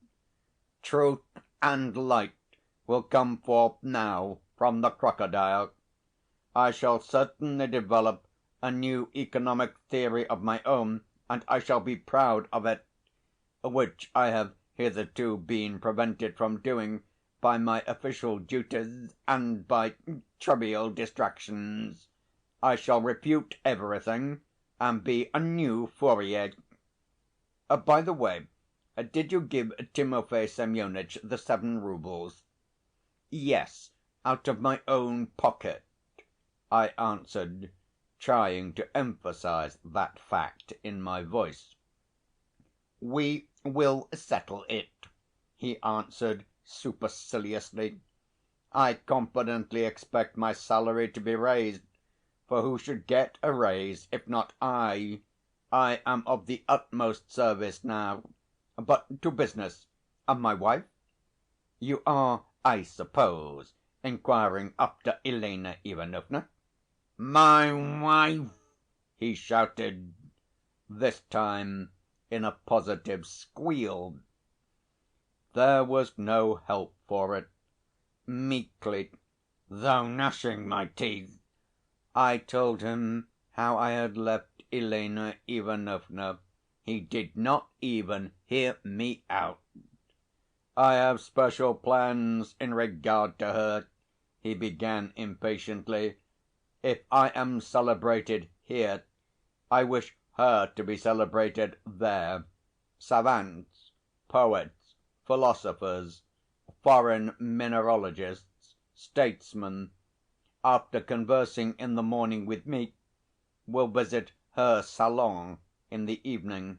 Truth and light will come forth now from the crocodile. I shall certainly develop a new economic theory of my own, and I shall be proud of it, which I have hitherto been prevented from doing by my official duties and by trivial distractions. I shall refute everything and be a new Fourier. By the way, did you give Timofey Semyonitch the 7 roubles?" "Yes, out of my own pocket," I answered, trying to emphasize that fact in my voice. "We will settle it," he answered superciliously. "I confidently expect my salary to be raised, for who should get a raise if not I? I am of the utmost service now. But to business. My wife? You are, I suppose, inquiring after Elena Ivanovna?" "My wife!" he shouted, this time in a positive squeal. There was no help for it. Meekly, though gnashing my teeth, I told him how I had left Elena Ivanovna. He did not even hear me out. "I have special plans in regard to her," he began impatiently. "If I am celebrated here, I wish her to be celebrated there, savants, poets, philosophers, foreign mineralogists, statesmen, after conversing in the morning with me, will visit her salon in the evening.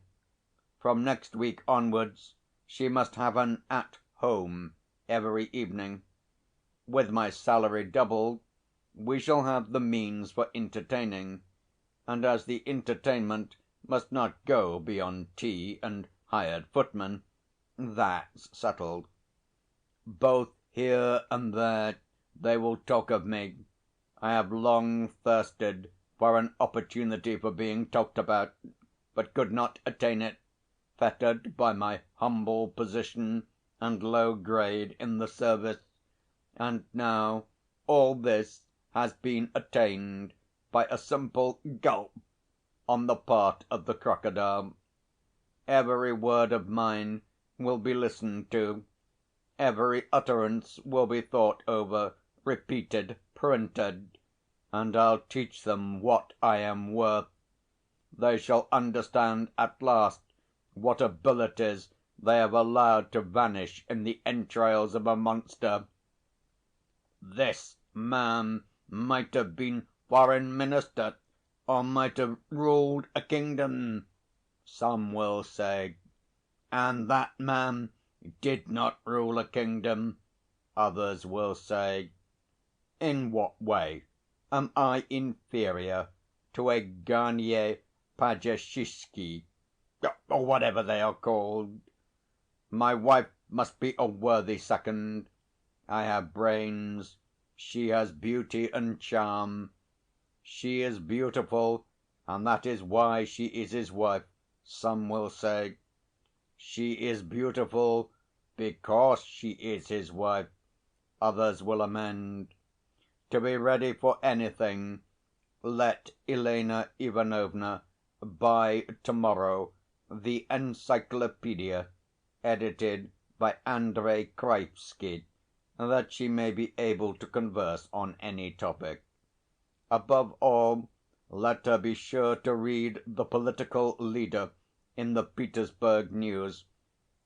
From next week onwards she must have an At Home every evening. With my salary doubled, we shall have the means for entertaining, and as the entertainment must not go beyond tea and hired footmen, that's settled. Both here and there they will talk of me. I have long thirsted for an opportunity for being talked about, but could not attain it, fettered by my humble position and low grade in the service. And now all this has been attained by a simple gulp on the part of the crocodile. Every word of mine will be listened to, every utterance will be thought over, repeated, printed, and I'll teach them what I am worth. They shall understand at last what abilities they have allowed to vanish in the entrails of a monster. This man might have been foreign minister, or might have ruled a kingdom, some will say. And that man did not rule a kingdom, others will say. In what way am I inferior to a Garnier Pagesishky, or whatever they are called? My wife must be a worthy second. I have brains, she has beauty and charm. She is beautiful, and that is why she is his wife, some will say. She is beautiful because she is his wife, others will amend. To be ready for anything, let Elena Ivanovna buy tomorrow the Encyclopedia edited by Andrey Kraevsky, that she may be able to converse on any topic. Above all, let her be sure to read the political leader in the Petersburg News,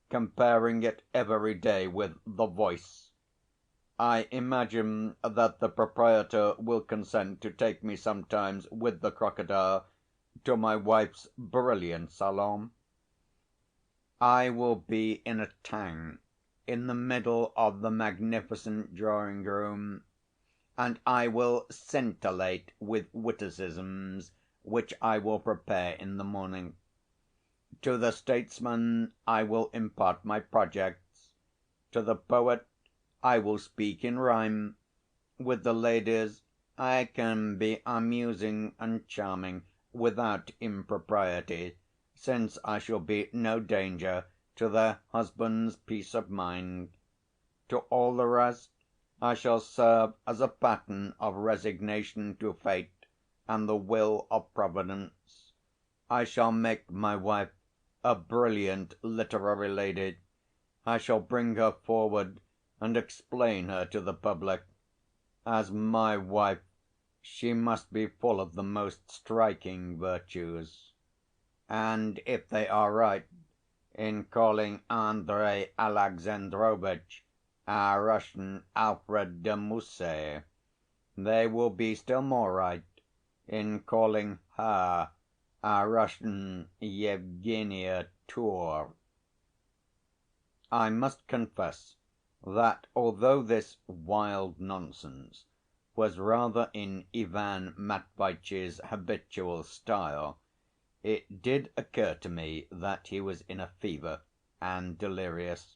comparing it every day with The Voice. I imagine that the proprietor will consent to take me sometimes with the crocodile to my wife's brilliant salon. I will be in a tank in the middle of the magnificent drawing room, and I will scintillate with witticisms which I will prepare in the morning. To the statesman I will impart my projects, to the poet I will speak in rhyme, with the ladies I can be amusing and charming without impropriety, since I shall be no danger to their husbands' peace of mind. To all the rest I shall serve as a pattern of resignation to fate and the will of Providence. I shall make my wife a brilliant literary lady. I shall bring her forward and explain her to the public. As my wife, she must be full of the most striking virtues. And if they are right in calling Andrey Alexandrovitch our Russian Alfred de Musset, they will be still more right in calling her our Russian Yevgenia Tour. I must confess that although this wild nonsense was rather in Ivan Matveitch's habitual style, it did occur to me that he was in a fever and delirious.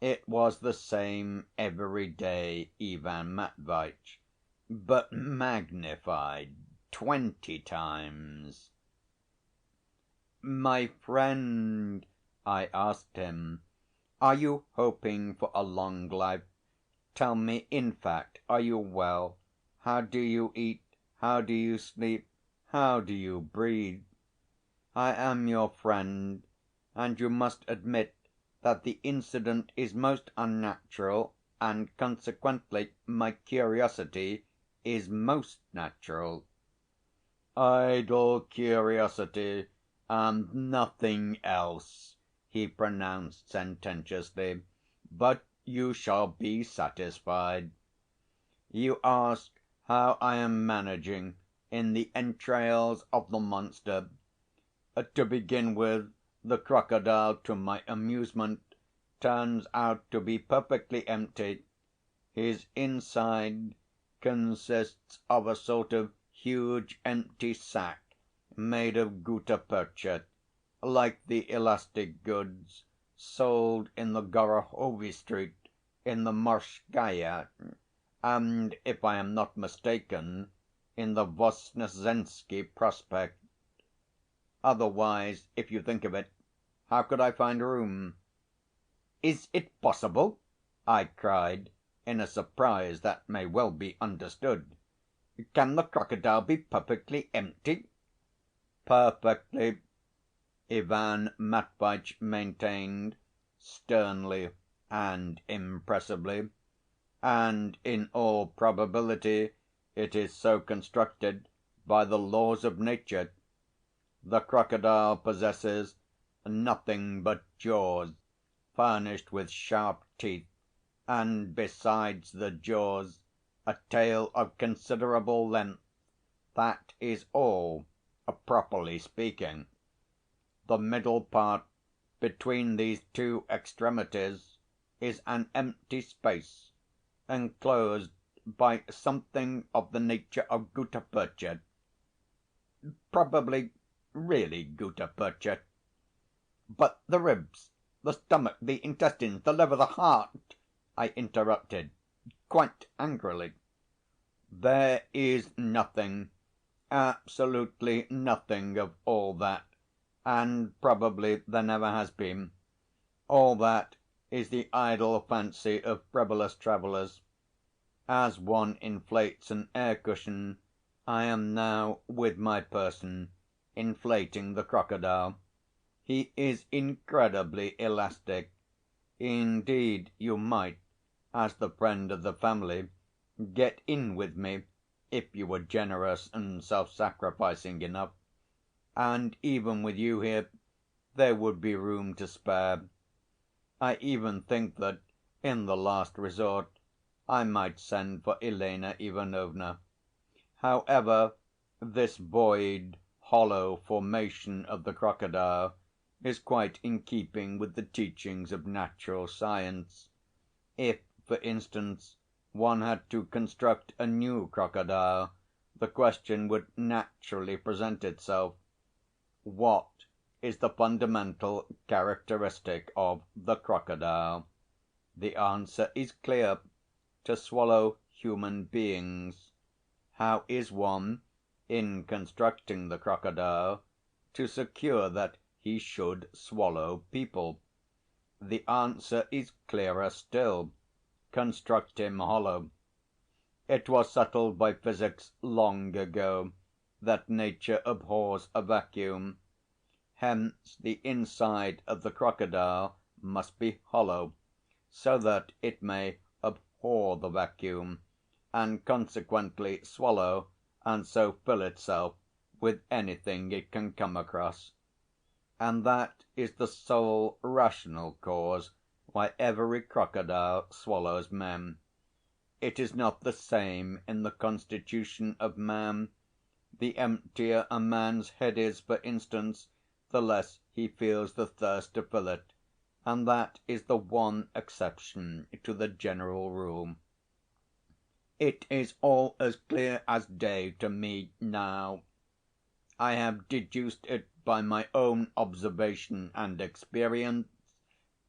It was the same everyday Ivan Matveitch, but magnified 20 times. "My friend," I asked him, "are you hoping for a long life? Tell me, in fact, are you well? How do you eat? How do you sleep? How do you breathe? I am your friend, and you must admit that the incident is most unnatural, and consequently my curiosity is most natural." "Idle curiosity and nothing else," he pronounced sententiously. "But you shall be satisfied. You ask how I am managing in the entrails of the monster. To begin with, the crocodile, to my amusement, turns out to be perfectly empty. His inside consists of a sort of huge empty sack made of gutta percha, like the elastic goods sold in the Gorohovy Street in the Morskaya, and, if I am not mistaken, in the Voznesensky Prospect. Otherwise, if you think of it, how could I find room?" "Is it possible?" I cried, in a surprise that may well be understood. "Can the crocodile be perfectly empty?" "Perfectly," Ivan Matveitch maintained, sternly and impressively. "And in all probability it is so constructed by the laws of nature. The crocodile possesses nothing but jaws furnished with sharp teeth, and, besides the jaws, a tail of considerable length. That is all, properly speaking. The middle part between these two extremities is an empty space, enclosed by something of the nature of gutta percha. Probably really gutta percha." "But the ribs, the stomach, the intestines, the liver, the heart?" I interrupted, quite angrily. "There is nothing, absolutely nothing of all that, and probably there never has been. All that is the idle fancy of frivolous travellers. As one inflates an air cushion, I am now, with my person, inflating the crocodile. He is incredibly elastic. Indeed, you might, as the friend of the family, get in with me if you were generous and self sacrificing enough. And even with you here, there would be room to spare. I even think that, in the last resort, I might send for Elena Ivanovna. However, this void, hollow formation of the crocodile is quite in keeping with the teachings of natural science. If, for instance, one had to construct a new crocodile, the question would naturally present itself: what is the fundamental characteristic of the crocodile? The answer is clear: to swallow human beings. How is one, in constructing the crocodile, to secure that he should swallow people? The answer is clearer still: construct him hollow. It was settled by physics long ago that nature abhors a vacuum. Hence the inside of the crocodile must be hollow, so that it may abhor the vacuum, and consequently swallow and so fill itself with anything it can come across. And that is the sole rational cause why every crocodile swallows men. It is not the same in the constitution of man. The emptier a man's head is, for instance, the less he feels the thirst to fill it, and that is the one exception to the general rule. It is all as clear as day to me now. I have deduced it by my own observation and experience,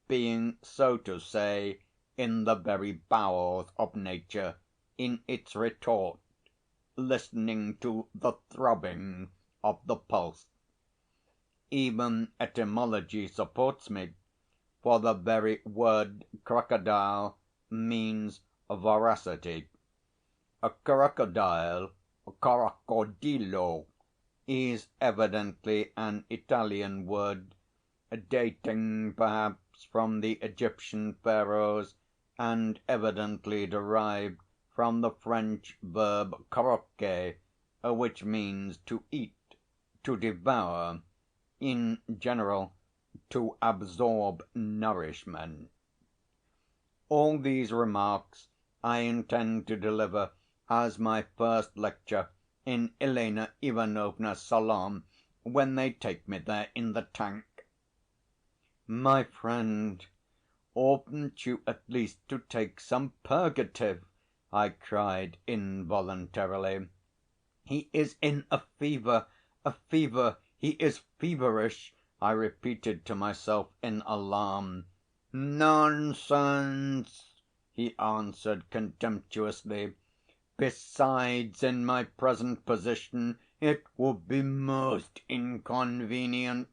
being, so to say, in the very bowels of nature, in its retort, listening to the throbbing of the pulse. Even etymology supports me, for the very word crocodile means voracity. A crocodile, crocodilo, is evidently an Italian word, dating perhaps from the Egyptian Pharaohs, and evidently derived from the French verb croquer, which means to eat, to devour, in general, to absorb nourishment. All these remarks I intend to deliver as my first lecture in Elena Ivanovna's salon when they take me there in the tank. "My friend, oughtn't you at least to take some purgative?" I cried involuntarily. "He is in a fever, a fever, he is feverish," I repeated to myself in alarm. "Nonsense!" he answered contemptuously. "Besides, in my present position it would be most inconvenient.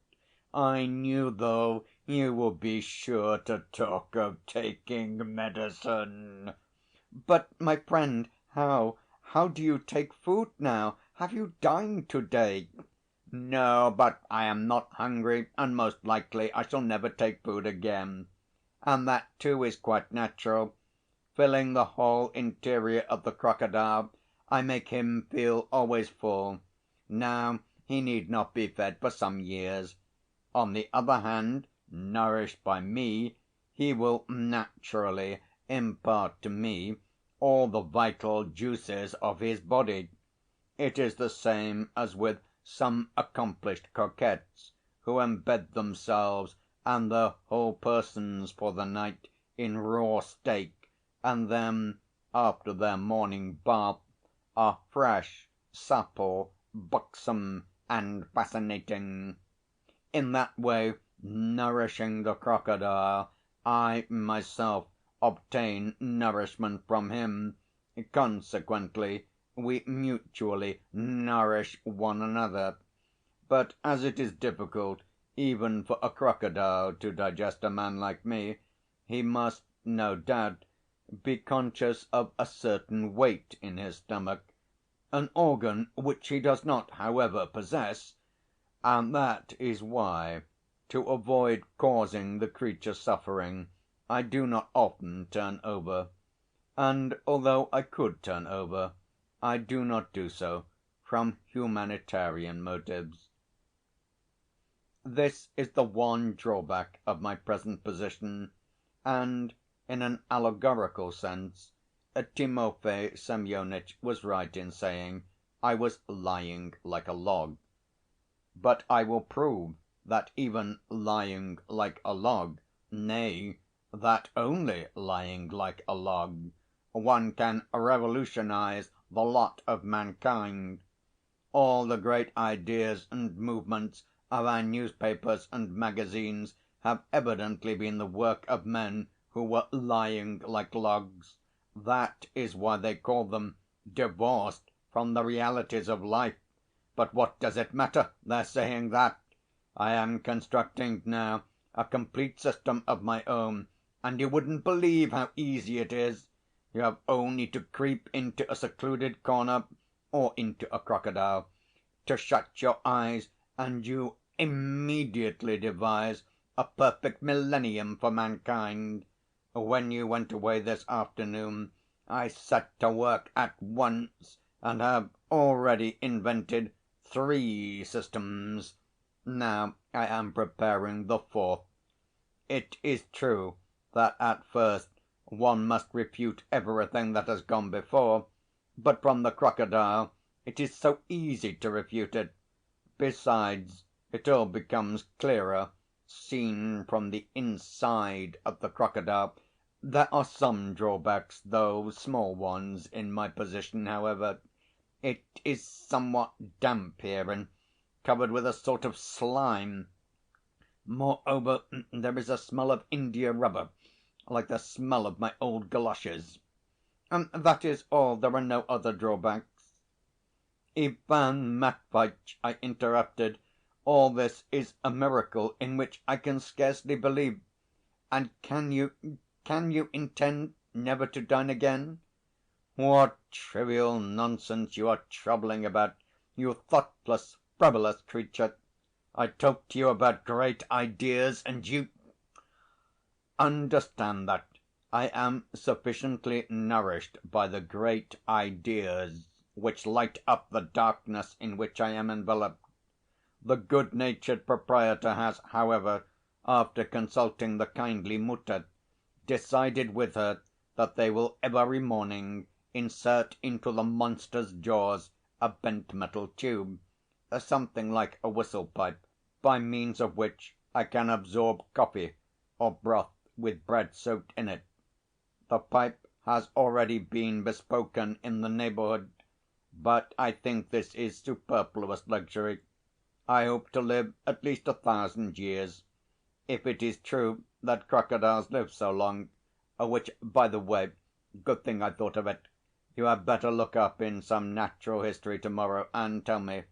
I knew, though, you would be sure to talk of taking medicine." "But, my friend, how do you take food now? Have you dined to‐day?" "No, but I am not hungry, and most likely I shall never take food again. And that, too, is quite natural. Filling the whole interior of the crocodile, I make him feel always full. Now he need not be fed for some years. On the other hand, nourished by me, he will naturally impart to me all the vital juices of his body. It is the same as with some accomplished coquettes, who embed themselves and their whole persons for the night in raw steak, and then, after their morning bath, are fresh, supple, buxom, and fascinating. In that way, nourishing the crocodile, I myself obtain nourishment from him; consequently, we mutually nourish one another. But as it is difficult even for a crocodile to digest a man like me, he must, no doubt, be conscious of a certain weight in his stomach, an organ which he does not, however, possess, and that is why, to avoid causing the creature suffering, I do not often turn over. And although I could turn over, I do not do so from humanitarian motives. This is the one drawback of my present position, and, in an allegorical sense, Timofey Semyonitch was right in saying I was lying like a log. But I will prove that even lying like a log, nay, that only lying like a log, one can revolutionize the lot of mankind. All the great ideas and movements of our newspapers and magazines have evidently been the work of men who were lying like logs. That is why they call them divorced from the realities of life. But what does it matter, their saying that? I am constructing now a complete system of my own, and you wouldn't believe how easy it is. You have only to creep into a secluded corner, or into a crocodile, to shut your eyes, and you immediately devise a perfect millennium for mankind. When you went away this afternoon, I set to work at once, and have already invented 3 systems. Now I am preparing the 4th. It is true that at first one must refute everything that has gone before, but from the crocodile it is so easy to refute it. Besides, it all becomes clearer seen from the inside of the crocodile. There are some drawbacks, though small ones, in my position, however. It is somewhat damp here and covered with a sort of slime. Moreover, there is a smell of india rubber, like the smell of my old goloshes. That is all. There are no other drawbacks." "Ivan Matveitch," I interrupted, "all this is a miracle in which I can scarcely believe. And can you intend never to dine again?" "What trivial nonsense you are troubling about, you thoughtless, frivolous creature! I talk to you about great ideas, and you—" "Understand that I am sufficiently nourished by the great ideas. which light up the darkness in which I am enveloped. The good‐natured proprietor has, however, after consulting the kindly Mutter, decided with her that they will every morning insert into the monster's jaws a bent metal tube, something like a whistle pipe, by means of which I can absorb coffee or broth with bread soaked in it. The pipe has already been bespoken in the neighbourhood, but I think this is superfluous luxury. I hope to live at least 1,000 years. If it is true that crocodiles live so long, which, by the way, good thing I thought of it, you had better look up in some natural history tomorrow and tell me,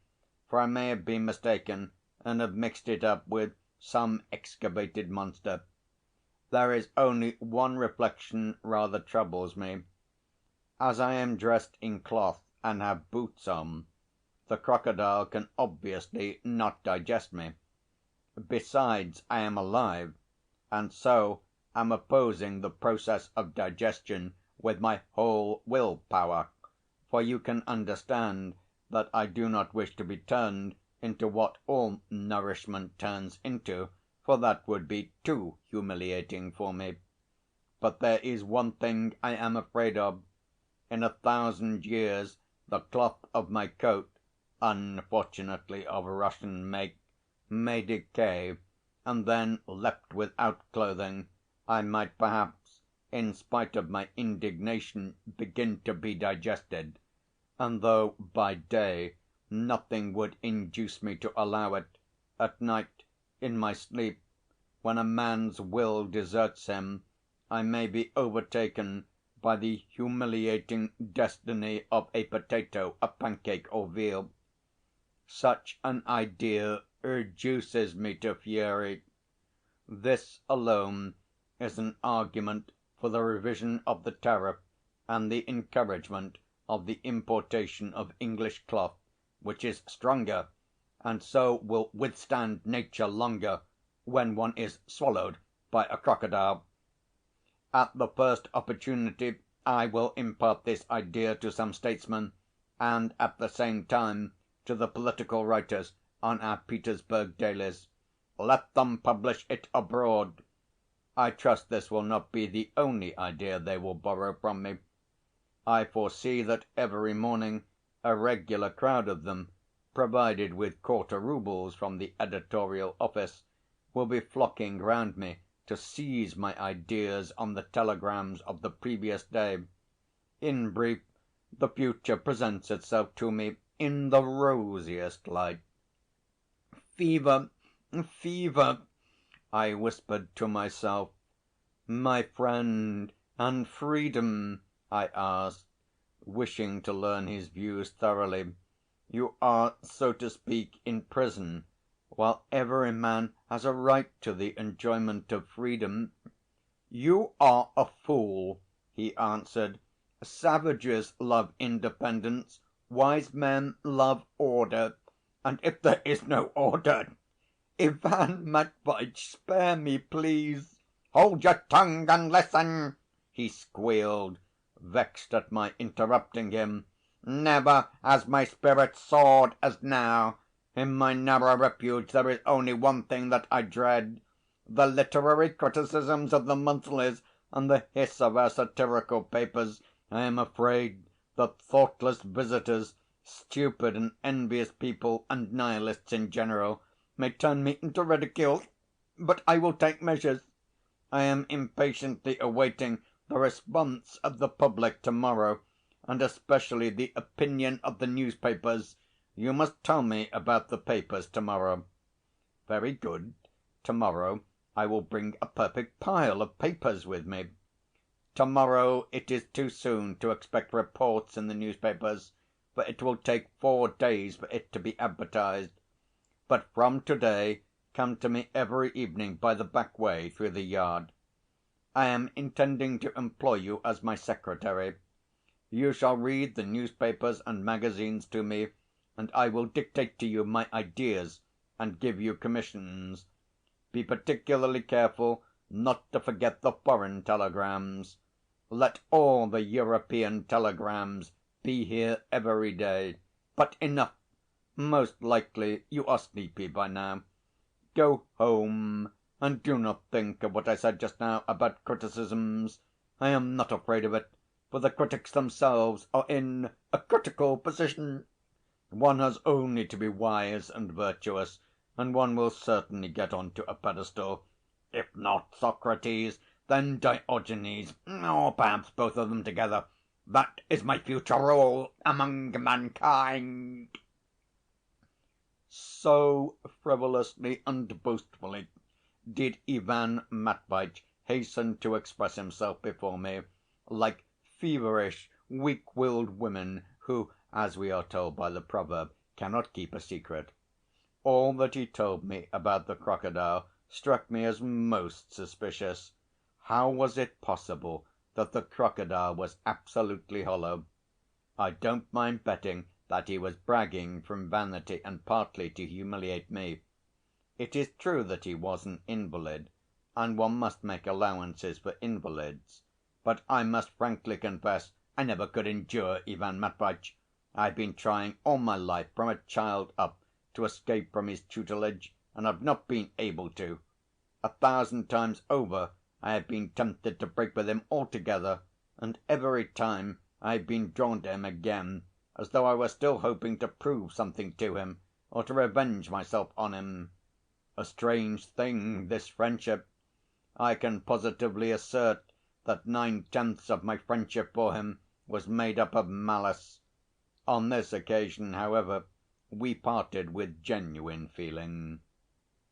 for I may have been mistaken and have mixed it up with some excavated monster. There is only one reflection rather troubles me. As I am dressed in cloth and have boots on, the crocodile can obviously not digest me. Besides, I am alive, and so am opposing the process of digestion with my whole will power, for you can understand that I do not wish to be turned into what all nourishment turns into, for that would be too humiliating for me. But there is one thing I am afraid of. In 1,000 years the cloth of my coat, unfortunately of Russian make, may decay, and then, left without clothing, I might perhaps, in spite of my indignation, begin to be digested, and though by day nothing would induce me to allow it, at night, in my sleep, when a man's will deserts him, I may be overtaken by the humiliating destiny of a potato, a pancake, or veal. Such an idea reduces me to fury. This alone is an argument for the revision of the tariff and the encouragement of the importation of English cloth, which is stronger, and so will withstand nature longer when one is swallowed by a crocodile. At the first opportunity I will impart this idea to some statesmen, and at the same time to the political writers on our Petersburg dailies. Let them publish it abroad. I trust this will not be the only idea they will borrow from me. I foresee that every morning a regular crowd of them, provided with quarter roubles from the editorial office, will be flocking round me to seize my ideas on the telegrams of the previous day. In brief, the future presents itself to me in the rosiest light. Fever, fever, I whispered to myself. My friend, and freedom? I asked, wishing to learn his views thoroughly. You are, so to speak, in prison, while every man has a right to the enjoyment of freedom. You are a fool, he answered. Savages love independence, wise men love order, and if there is no order, Ivan Matveitch, spare me, please. Hold your tongue and listen, he squealed, vexed at my interrupting him. Never has my spirit soared as now. In my narrow refuge there is only one thing that I dread: the literary criticisms of the monthlies and the hiss of our satirical papers. I am afraid that thoughtless visitors, stupid and envious people, and nihilists in general, may turn me into ridicule, but I will take measures. I am impatiently awaiting the response of the public tomorrow, and especially the opinion of the newspapers. You must tell me about the papers tomorrow. Very good. Tomorrow I will bring a perfect pile of papers with me. Tomorrow it is too soon to expect reports in the newspapers, for it will take 4 days for it to be advertised. But from today come to me every evening by the back way through the yard. I am intending to employ you as my secretary. You shall read the newspapers and magazines to me, and I will dictate to you my ideas and give you commissions. Be particularly careful not to forget the foreign telegrams. Let all the European telegrams be here every day. But enough! Most likely you are sleepy by now. Go home, and do not think of what I said just now about criticisms. I am not afraid of it, for the critics themselves are in a critical position. One has only to be wise and virtuous, and one will certainly get on to a pedestal. If not Socrates, then Diogenes, or perhaps both of them together. That is my future role among mankind. So frivolously and boastfully did Ivan Matveitch hasten to express himself before me, like feverish, weak‐willed women who, as we are told by the proverb, cannot keep a secret. All that he told me about the crocodile struck me as most suspicious. How was it possible that the crocodile was absolutely hollow? I don't mind betting that he was bragging from vanity and partly to humiliate me. It is true that he was an invalid, and one must make allowances for invalids, but I must frankly confess I never could endure Ivan Matveitch. I've been trying all my life, from a child up, to escape from his tutelage, and have not been able to. 1,000 times over I have been tempted to break with him altogether, and every time I have been drawn to him again, as though I were still hoping to prove something to him, or to revenge myself on him. A strange thing, this friendship. I can positively assert that 9/10 of my friendship for him was made up of malice. On this occasion, however, we parted with genuine feeling.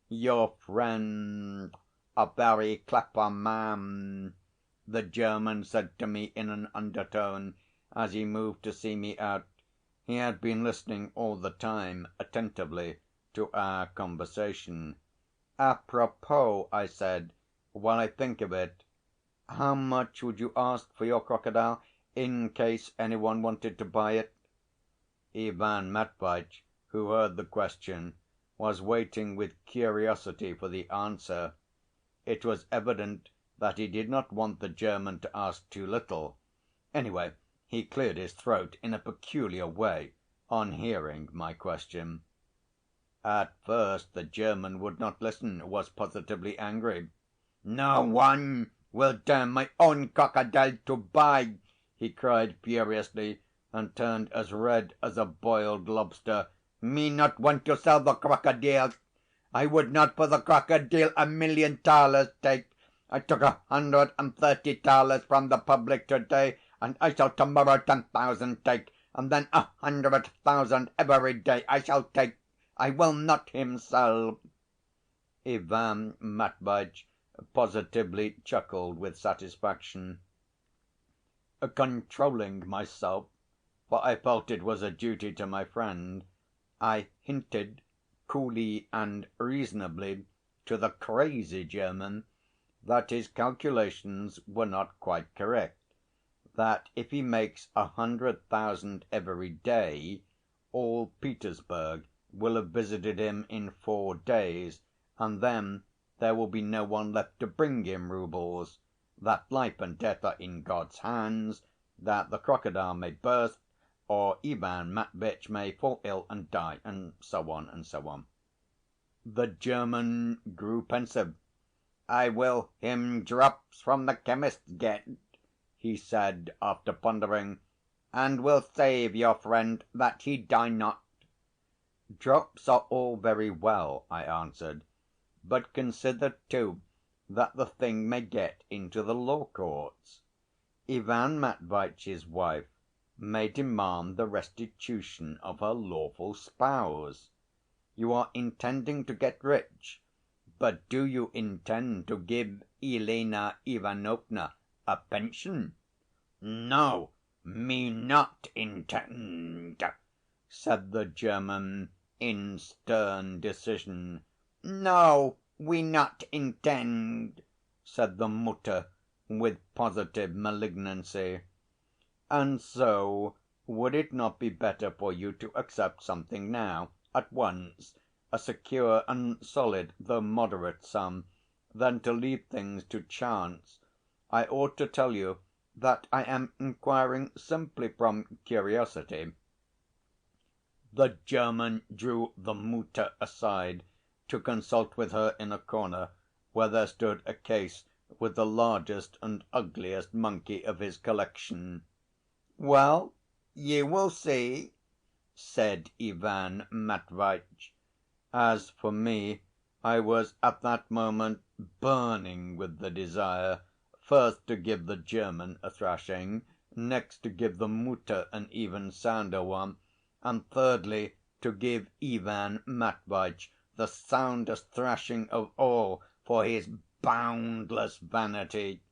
"Your friend, a very clever man," the German said to me in an undertone as he moved to see me out. He had been listening all the time attentively to our conversation. "Apropos," I said, "while I think of it, how much would you ask for your crocodile, in case any one wanted to buy it?" Ivan Matveitch, who heard the question, was waiting with curiosity for the answer. It was evident that he did not want the German to ask too little. Anyway, he cleared his throat in a peculiar way on hearing my question. At first the German would not listen, was positively angry. "No one will dare my own crocodile to buy!" he cried furiously, and turned as red as a boiled lobster. "Me not want to sell the crocodile. I would not for the crocodile 1,000,000 thalers take. I took 130 thalers from the public to‐day, and I shall to‐morrow 10,000 take, and then 100,000 every day I shall take. I will not him sell." Ivan Matveitch positively chuckled with satisfaction. Controlling myself, for I felt it was a duty to my friend, I hinted coolly and reasonably to the crazy German that his calculations were not quite correct, that if he makes 100,000 every day, all Petersburg will have visited him in 4 days, and then there will be no one left to bring him roubles, that life and death are in God's hands, that the crocodile may burst, or Ivan Matveitch may fall ill and die, and so on and so on. The German grew pensive. "I will him drops from the chemist's get," he said, after pondering, "and will save your friend that he die not." "Drops are all very well," I answered, "but consider, too, that the thing may get into the law courts. Ivan Matveitch's wife may demand the restitution of her lawful spouse. You are intending to get rich, but do you intend to give Elena Ivanovna a pension?" "No, me not intend," said the German in stern decision. "No, we not intend," said the Mutter with positive malignancy. "And so would it not be better for you to accept something now, at once, a secure and solid though moderate sum, than to leave things to chance? I ought to tell you that I am inquiring simply from curiosity." The German drew the Mutter aside to consult with her in a corner where there stood a case with the largest and ugliest monkey of his collection. "Well, you will see," said Ivan Matveitch. As for me, I was at that moment burning with the desire, first to give the German a thrashing, next to give the Mutter an even sounder one, and thirdly to give Ivan Matveitch the soundest thrashing of all for his boundless vanity.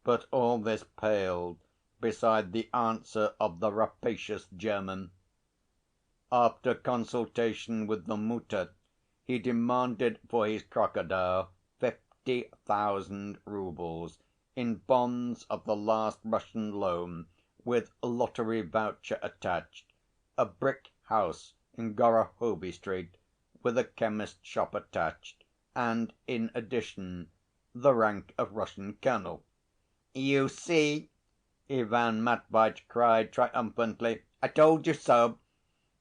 But all this paled beside the answer of the rapacious German. After consultation with the Mutter, he demanded for his crocodile 50,000 roubles in bonds of the last Russian loan, with lottery voucher attached, a brick house in Gorohovy Street with a chemist's shop attached, and, in addition, the rank of Russian colonel. "You see," Ivan Matveitch cried triumphantly, "I told you so!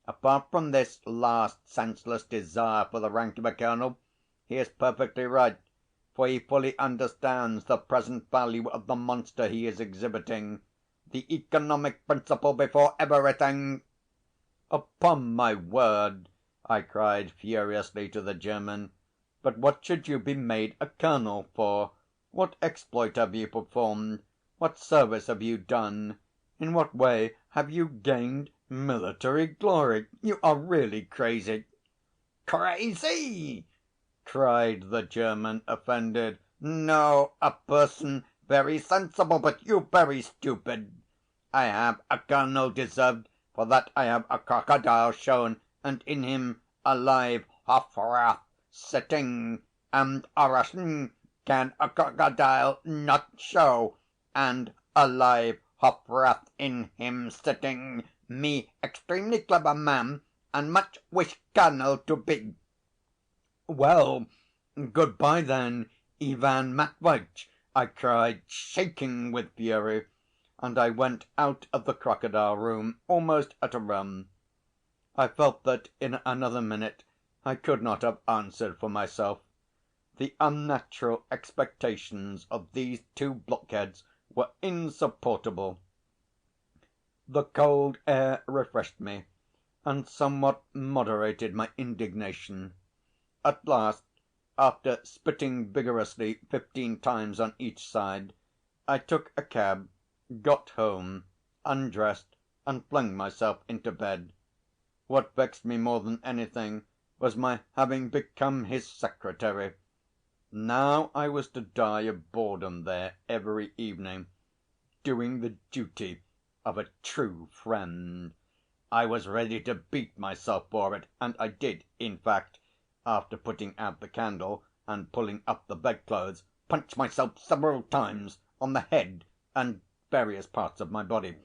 Apart from this last senseless desire for the rank of a colonel, he is perfectly right, for he fully understands the present value of the monster he is exhibiting. The economic principle before everything!" "Upon my word!" I cried furiously to the German. "But what should you be made a colonel for? What exploit have you performed? What service have you done? In what way have you gained military glory? You are really crazy!" "Crazy!" cried the German, offended. "No, a person very sensible, but you very stupid. I have a colonel deserved for that I have a crocodile shown, and in him a live Hofrath sitting, and a Russian can a crocodile not show, and a live Hofrath in him sitting, me extremely clever man, and much wish colonel to be." "Well, good‐by then, Ivan Matveitch!" I cried, shaking with fury, and I went out of the crocodile room almost at a run. I felt that in another minute I could not have answered for myself. The unnatural expectations of these two blockheads were insupportable. The cold air refreshed me, and somewhat moderated my indignation. At last, after spitting vigorously 15 times on each side, I took a cab, got home, undressed, and flung myself into bed. What vexed me more than anything was my having become his secretary. Now I was to die of boredom there every evening, doing the duty of a true friend. I was ready to beat myself for it, and I did, in fact, after putting out the candle and pulling up the bedclothes, punch myself several times on the head and various parts of my body.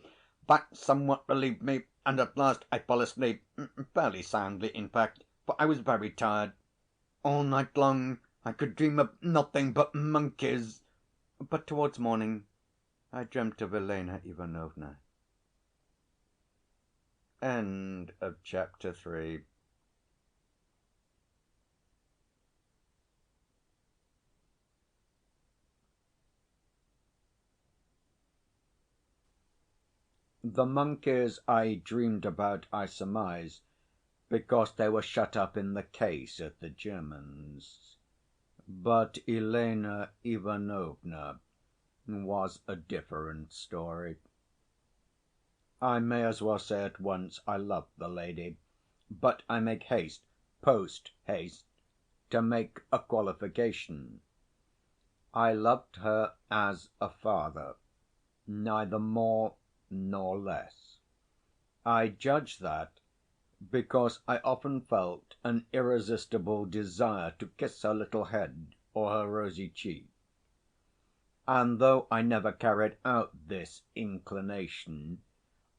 That somewhat relieved me, and at last I fell asleep, fairly soundly, in fact, for I was very tired. All night long I could dream of nothing but monkeys, but towards morning I dreamt of Elena Ivanovna. End of chapter 3. The monkeys I dreamed about, I surmise, because they were shut up in the case at the German's. But Elena Ivanovna was a different story. I may as well say at once I loved the lady, but I make haste, post haste, to make a qualification. I loved her as a father, neither more nor less. I judge that because I often felt an irresistible desire to kiss her little head or her rosy cheek. And though I never carried out this inclination,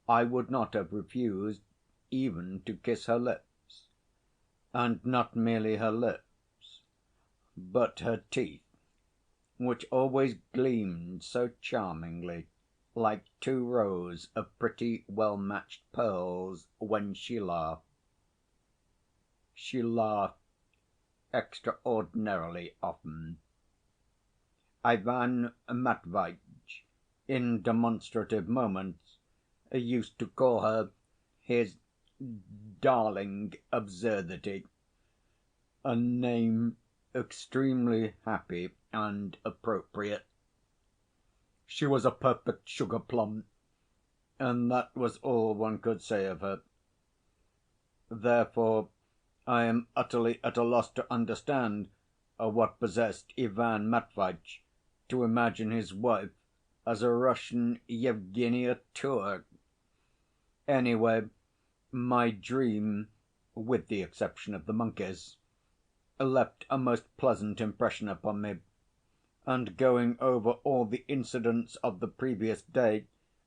I would not have refused even to kiss her lips. And not merely her lips, but her teeth, which always gleamed so charmingly, like two rows of pretty well‐matched pearls when she laughed. She laughed extraordinarily often. Ivan Matveitch, in demonstrative moments, used to call her his "darling absurdity," a name extremely happy and appropriate. She was a perfect sugar‐plum, and that was all one could say of her. Therefore I am utterly at a loss to understand what possessed Ivan Matveitch to imagine his wife as a Russian Yevgenia Tour. Anyway, my dream, with the exception of the monkeys, left a most pleasant impression upon me, and going over all the incidents of the previous day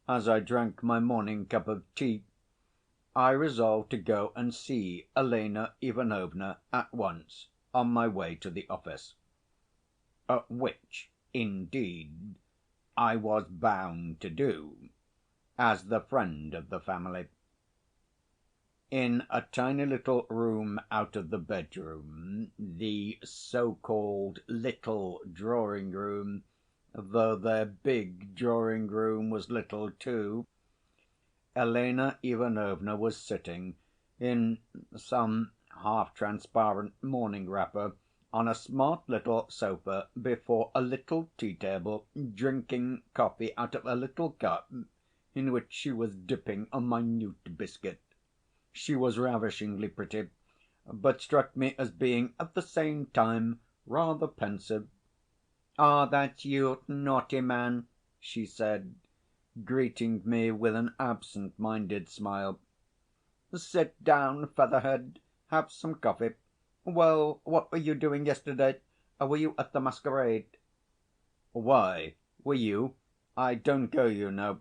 as I drank my morning cup of tea, I resolved to go and see Elena Ivanovna at once on my way to the office. Which, indeed, I was bound to do, as the friend of the family. In a tiny little room out of the bedroom, the so‐called little drawing‐room, though their big drawing‐room was little too, Elena Ivanovna was sitting in some half‐transparent morning wrapper on a smart little sofa before a little tea‐table, drinking coffee out of a little cup in which she was dipping a minute biscuit. She was ravishingly pretty, but struck me as being at the same time rather pensive. "Ah, that's you, naughty man," she said, greeting me with an absent‐minded smile. "Sit down, featherhead, have some coffee. Well, what were you doing yesterday? Were you at the masquerade?" "Why, were you? I don't go, you know.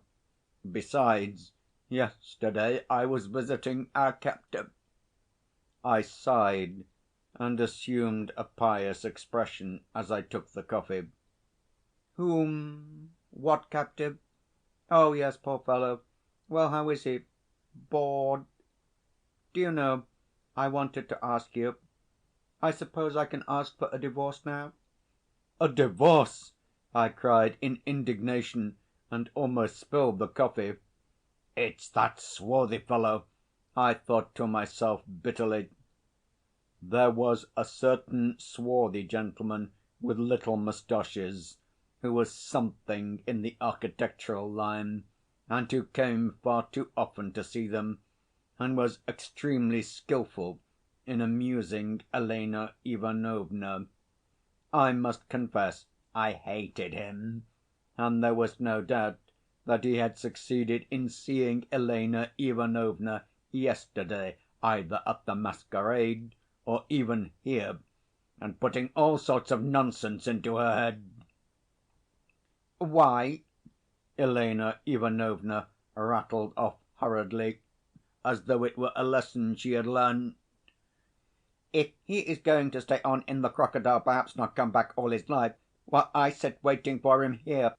Besides, yesterday I was visiting our captive." I sighed and assumed a pious expression as I took the coffee. "Whom? What captive? Oh, yes, poor fellow. Well, how is he? Bored? Do you know, I wanted to ask you, I suppose I can ask for a divorce now?" "A divorce!" I cried in indignation, and almost spilled the coffee. "It's that swarthy fellow," I thought to myself bitterly. There was a certain swarthy gentleman with little moustaches, who was something in the architectural line, and who came far too often to see them, and was extremely skillful in amusing Elena Ivanovna. I must confess I hated him, and there was no doubt that he had succeeded in seeing Elena Ivanovna yesterday either at the masquerade or even here, and putting all sorts of nonsense into her head. "Why," Elena Ivanovna rattled off hurriedly, as though it were a lesson she had learnt, "if he is going to stay on in the crocodile, perhaps not come back all his life, while I sit waiting for him here.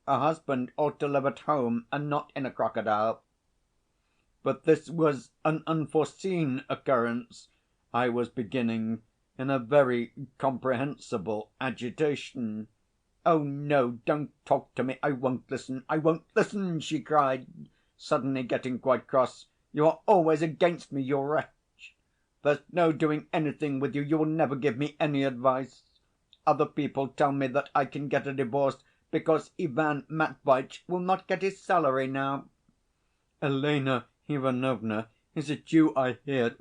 A husband ought to live at home and not in a crocodile." "But this was an unforeseen occurrence," I was beginning, in a very comprehensible agitation. "Oh, no, don't talk to me. I won't listen, I won't listen!" she cried, suddenly getting quite cross. "You are always against me, you wretch! There's no doing anything with you, you will never give me any advice. Other people tell me that I can get a divorce because Ivan Matveitch will not get his salary now." "Elena Ivanovna, is it you I hear?"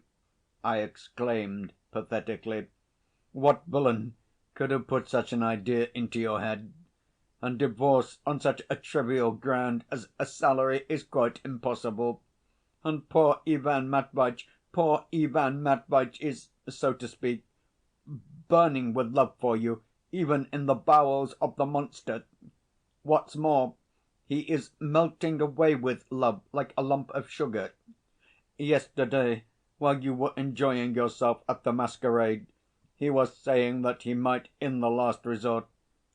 I exclaimed pathetically. "What villain could have put such an idea into your head? And divorce on such a trivial ground as a salary is quite impossible. And poor Ivan Matveitch is, so to speak, burning with love for you, even in the bowels of the monster. What's more, he is melting away with love like a lump of sugar. Yesterday, while you were enjoying yourself at the masquerade, he was saying that he might, in the last resort,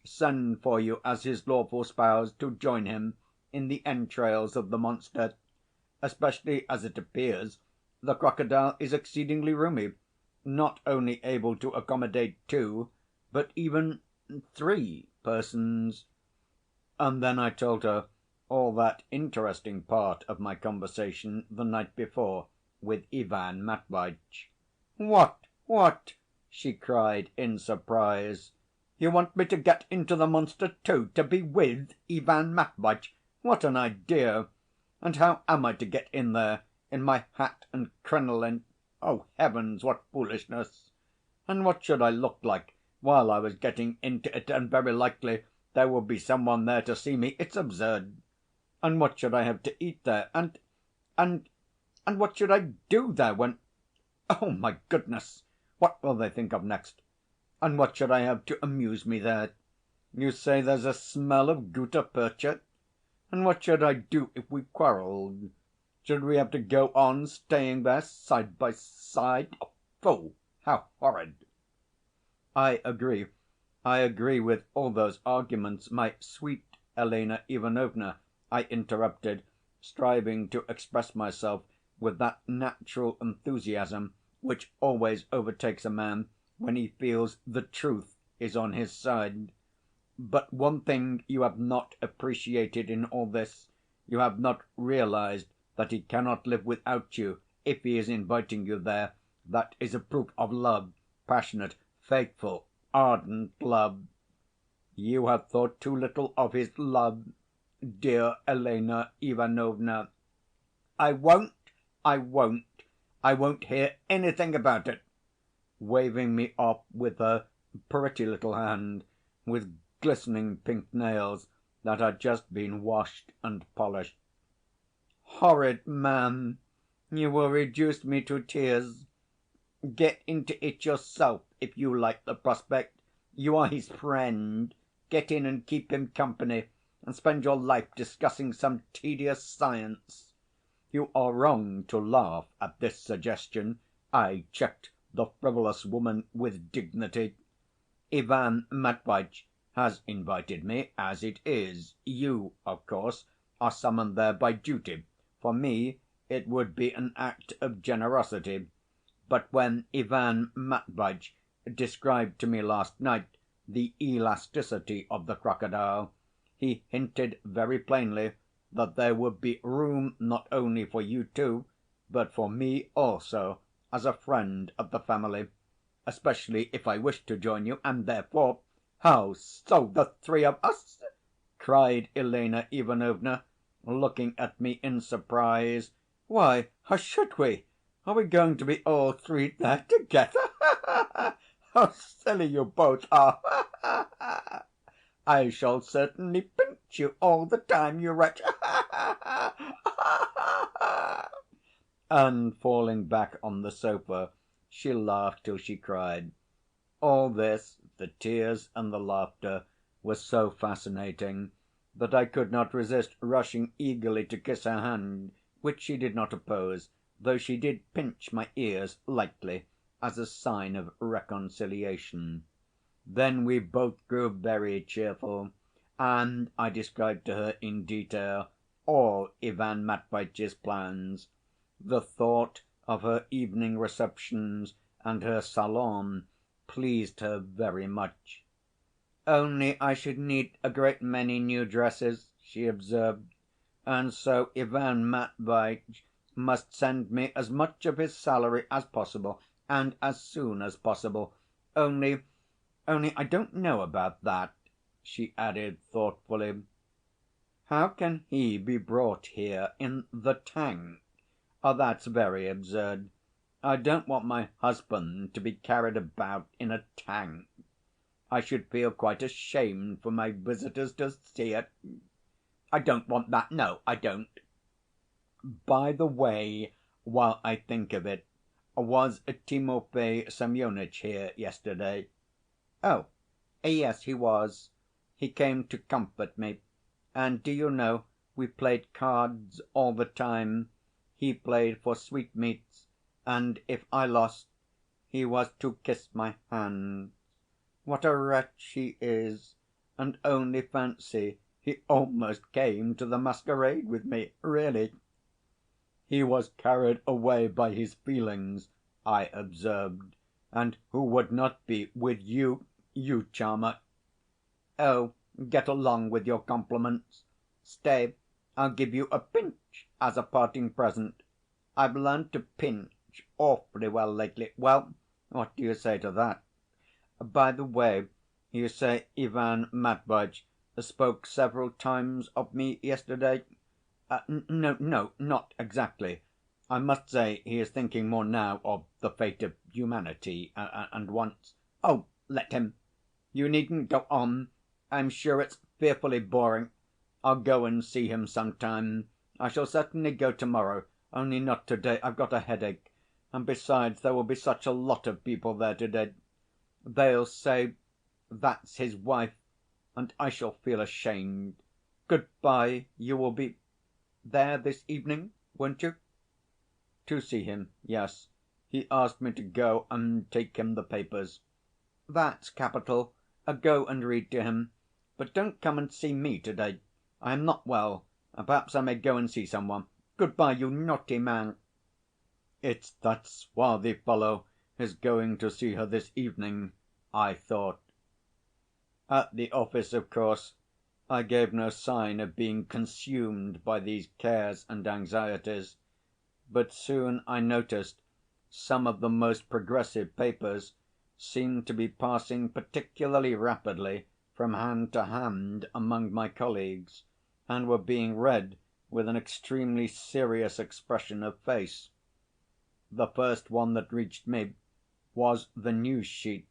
send for you as his lawful spouse to join him in the entrails of the monster, especially as it appears the crocodile is exceedingly roomy, not only able to accommodate two, but even three persons. And then I told her all that interesting part of my conversation the night before with Ivan Matveitch. What?" she cried in surprise. "You want me to get into the monster too, to be with Ivan Matveitch? What an idea! And how am I to get in there, in my hat and crinoline? Oh, heavens, what foolishness! And what should I look like while I was getting into it? And very likely there would be some one there to see me. It's absurd. And what should I have to eat there? And what should I do there when... Oh, my goodness! What will they think of next? And what should I have to amuse me there? You say there's a smell of gutta percha? And what should I do if we quarrelled? Should we have to go on staying there side by side? Oh, how horrid!" "I agree. I agree with all those arguments, my sweet Elena Ivanovna," I interrupted, striving to express myself with that natural enthusiasm which always overtakes a man when he feels the truth is on his side. "But one thing you have not appreciated in all this, you have not realized that he cannot live without you if he is inviting you there. That is a proof of love, passionate, faithful, ardent love. You have thought too little of his love, dear Elena Ivanovna." "I won't, I won't, I won't hear anything about it," waving me off with her pretty little hand with glistening pink nails that had just been washed and polished. "Horrid man! You will reduce me to tears. Get into it yourself if you like the prospect. You are his friend. Get in and keep him company, and spend your life discussing some tedious science." "You are wrong to laugh at this suggestion," I checked the frivolous woman with dignity. "Ivan Matveitch has invited me as it is. You, of course, are summoned there by duty. For me it would be an act of generosity. But when Ivan Matveitch described to me last night the elasticity of the crocodile, he hinted very plainly that there would be room not only for you two, but for me also, as a friend of the family, especially if I wished to join you, and therefore..." "How so, the three of us?" cried Elena Ivanovna, looking at me in surprise. "Why, how should we? Are we going to be all three there together? How silly you both are! I shall certainly pinch you all the time, you wretch!" And falling back on the sofa, she laughed till she cried. All this, the tears and the laughter, was so fascinating that I could not resist rushing eagerly to kiss her hand, which she did not oppose, though she did pinch my ears lightly as a sign of reconciliation. Then we both grew very cheerful, and I described to her in detail all Ivan Matveitch's plans. The thought of her evening receptions and her salon pleased her very much. "Only I should need a great many new dresses," she observed, "and so Ivan Matveitch must send me as much of his salary as possible, and as soon as possible. Only I don't know about that," she added thoughtfully. "How can he be brought here in the tank? Oh, that's very absurd. I don't want my husband to be carried about in a tank. I should feel quite ashamed for my visitors to see it. I don't want that, no, I don't. By the way, while I think of it, was Timofey Semyonitch here yesterday?" "Oh, yes, he was. He came to comfort me. And do you know, we played cards all the time. He played for sweetmeats, and if I lost, he was to kiss my hands. What a wretch he is! And only fancy, He almost came to the masquerade with me, really." "He was carried away by his feelings," I observed. "And who would not be with you, you charmer?" "Oh, get along with your compliments. Stay, I'll give you a pinch as a parting present. I've learned to pinch awfully well lately. Well, what do you say to that? By the way, you say Ivan Matveitch spoke several times of me yesterday?" No, not exactly. I must say he is thinking more now of the fate of humanity, and wants—" "Oh, let him. You needn't go on. I'm sure it's fearfully boring. I'll go and see him some time. I shall certainly go to‐morrow, only not to‐day. I've got a headache, and besides there will be such a lot of people there to‐day. They'll say that's his wife, and I shall feel ashamed. Good‐by. You will be there this evening, won't you?" "To see him, yes. He asked me to go and take him the papers." "That's capital. Go and read to him. But don't come and see me to‐day. I am not well, and perhaps I may go and see some one. Good‐by, you naughty man." "It's that swarthy fellow is going to see her this evening," I thought. At the office, of course, I gave no sign of being consumed by these cares and anxieties, but soon I noticed some of the most progressive papers seemed to be passing particularly rapidly from hand to hand among my colleagues, and were being read with an extremely serious expression of face. The first one that reached me was the News Sheet,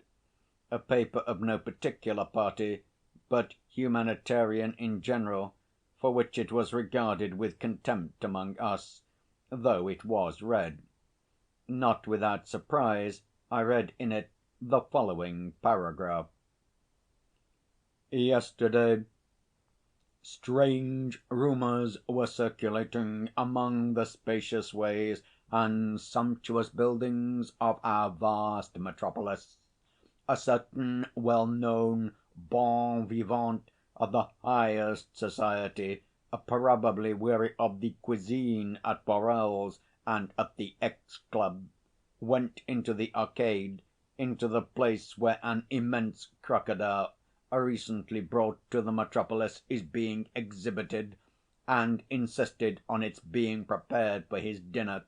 a paper of no particular party, but humanitarian in general, for which it was regarded with contempt among us, though it was read. Not without surprise I read in it the following paragraph: "Yesterday strange rumours were circulating among the spacious ways and sumptuous buildings of our vast metropolis. A certain well‐known bon vivant of the highest society, probably weary of the cuisine at Borel's and at the X‐Club, went into the Arcade, into the place where an immense crocodile, recently brought to the metropolis, is being exhibited, and insisted on its being prepared for his dinner.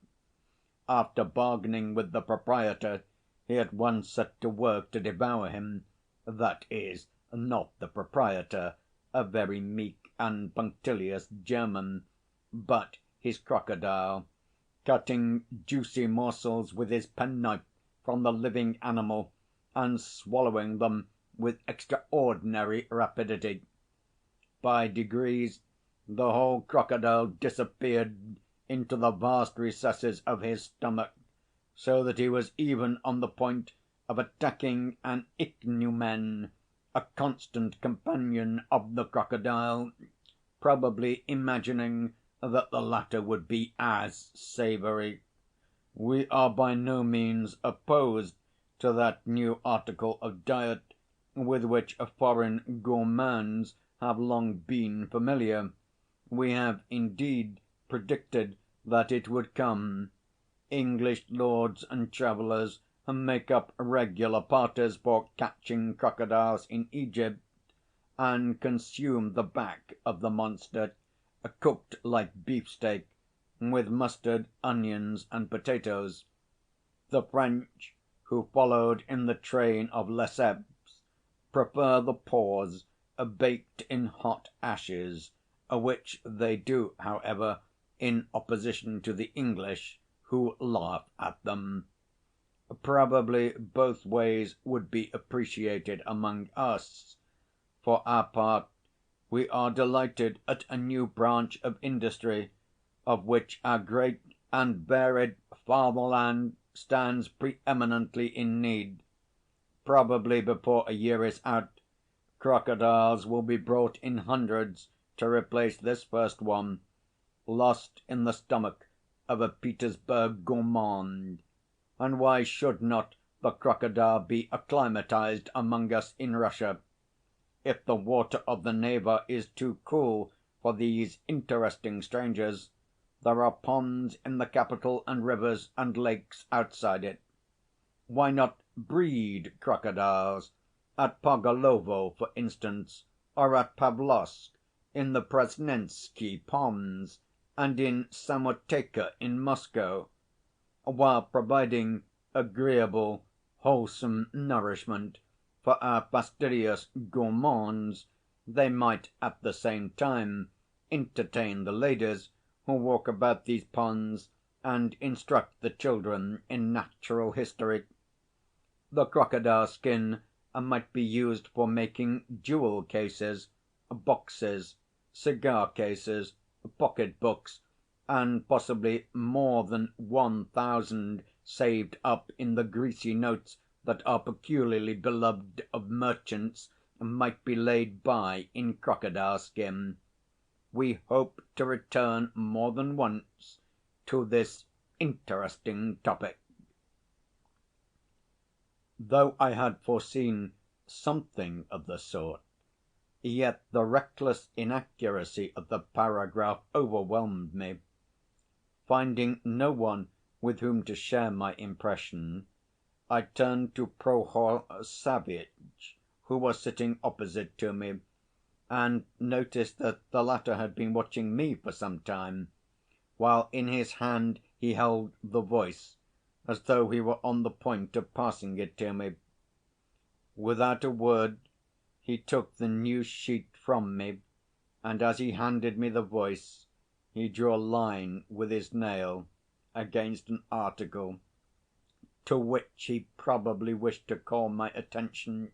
After bargaining with the proprietor, he at once set to work to devour him, that is, not the proprietor, a very meek and punctilious German, but his crocodile, cutting juicy morsels with his penknife from the living animal and swallowing them with extraordinary rapidity. By degrees the whole crocodile disappeared into the vast recesses of his stomach, so that he was even on the point of attacking an ichneumon, a constant companion of the crocodile, probably imagining that the latter would be as savoury. We are by no means opposed to that new article of diet with which foreign gourmands have long been familiar. We have, indeed, predicted that it would come. English lords and travellers make up regular parties for catching crocodiles in Egypt, and consume the back of the monster, cooked like beefsteak, with mustard, onions, and potatoes. The French, who followed in the train of Lesseps, prefer the paws baked in hot ashes, which they do, however, in opposition to the English, who laugh at them. Probably both ways would be appreciated among us. For our part, we are delighted at a new branch of industry, of which our great and varied fatherland stands pre‐eminently in need. Probably before a year is out, crocodiles will be brought in hundreds to replace this first one, lost in the stomach of a Petersburg gourmand. And why should not the crocodile be acclimatized among us in Russia? if the water of the Neva is too cool for these interesting strangers, there are ponds in the capital and rivers and lakes outside it. Why not breed crocodiles at Pogolovo, for instance, or at Pavlovsk, in the Presnensky ponds, and in Samoteka in Moscow? While providing agreeable, wholesome nourishment for our fastidious gourmands, they might at the same time entertain the ladies who walk about these ponds and instruct the children in natural history. The crocodile skin might be used for making jewel cases, boxes, cigar cases, pocket books, and possibly more than 1,000 saved up in the greasy notes that are peculiarly beloved of merchants might be laid by in crocodile skin. We hope to return more than once to this interesting topic. Though I had foreseen something of the sort, yet the reckless inaccuracy of the paragraph overwhelmed me. Finding no one with whom to share my impression, I turned to Prohor Savvitch, who was sitting opposite to me, and noticed that the latter had been watching me for some time, while in his hand he held the Voice, as though he were on the point of passing it to me. Without a word he took the new sheet from me, and as he handed me the Voice he drew a line with his nail against an article to which he probably wished to call my attention.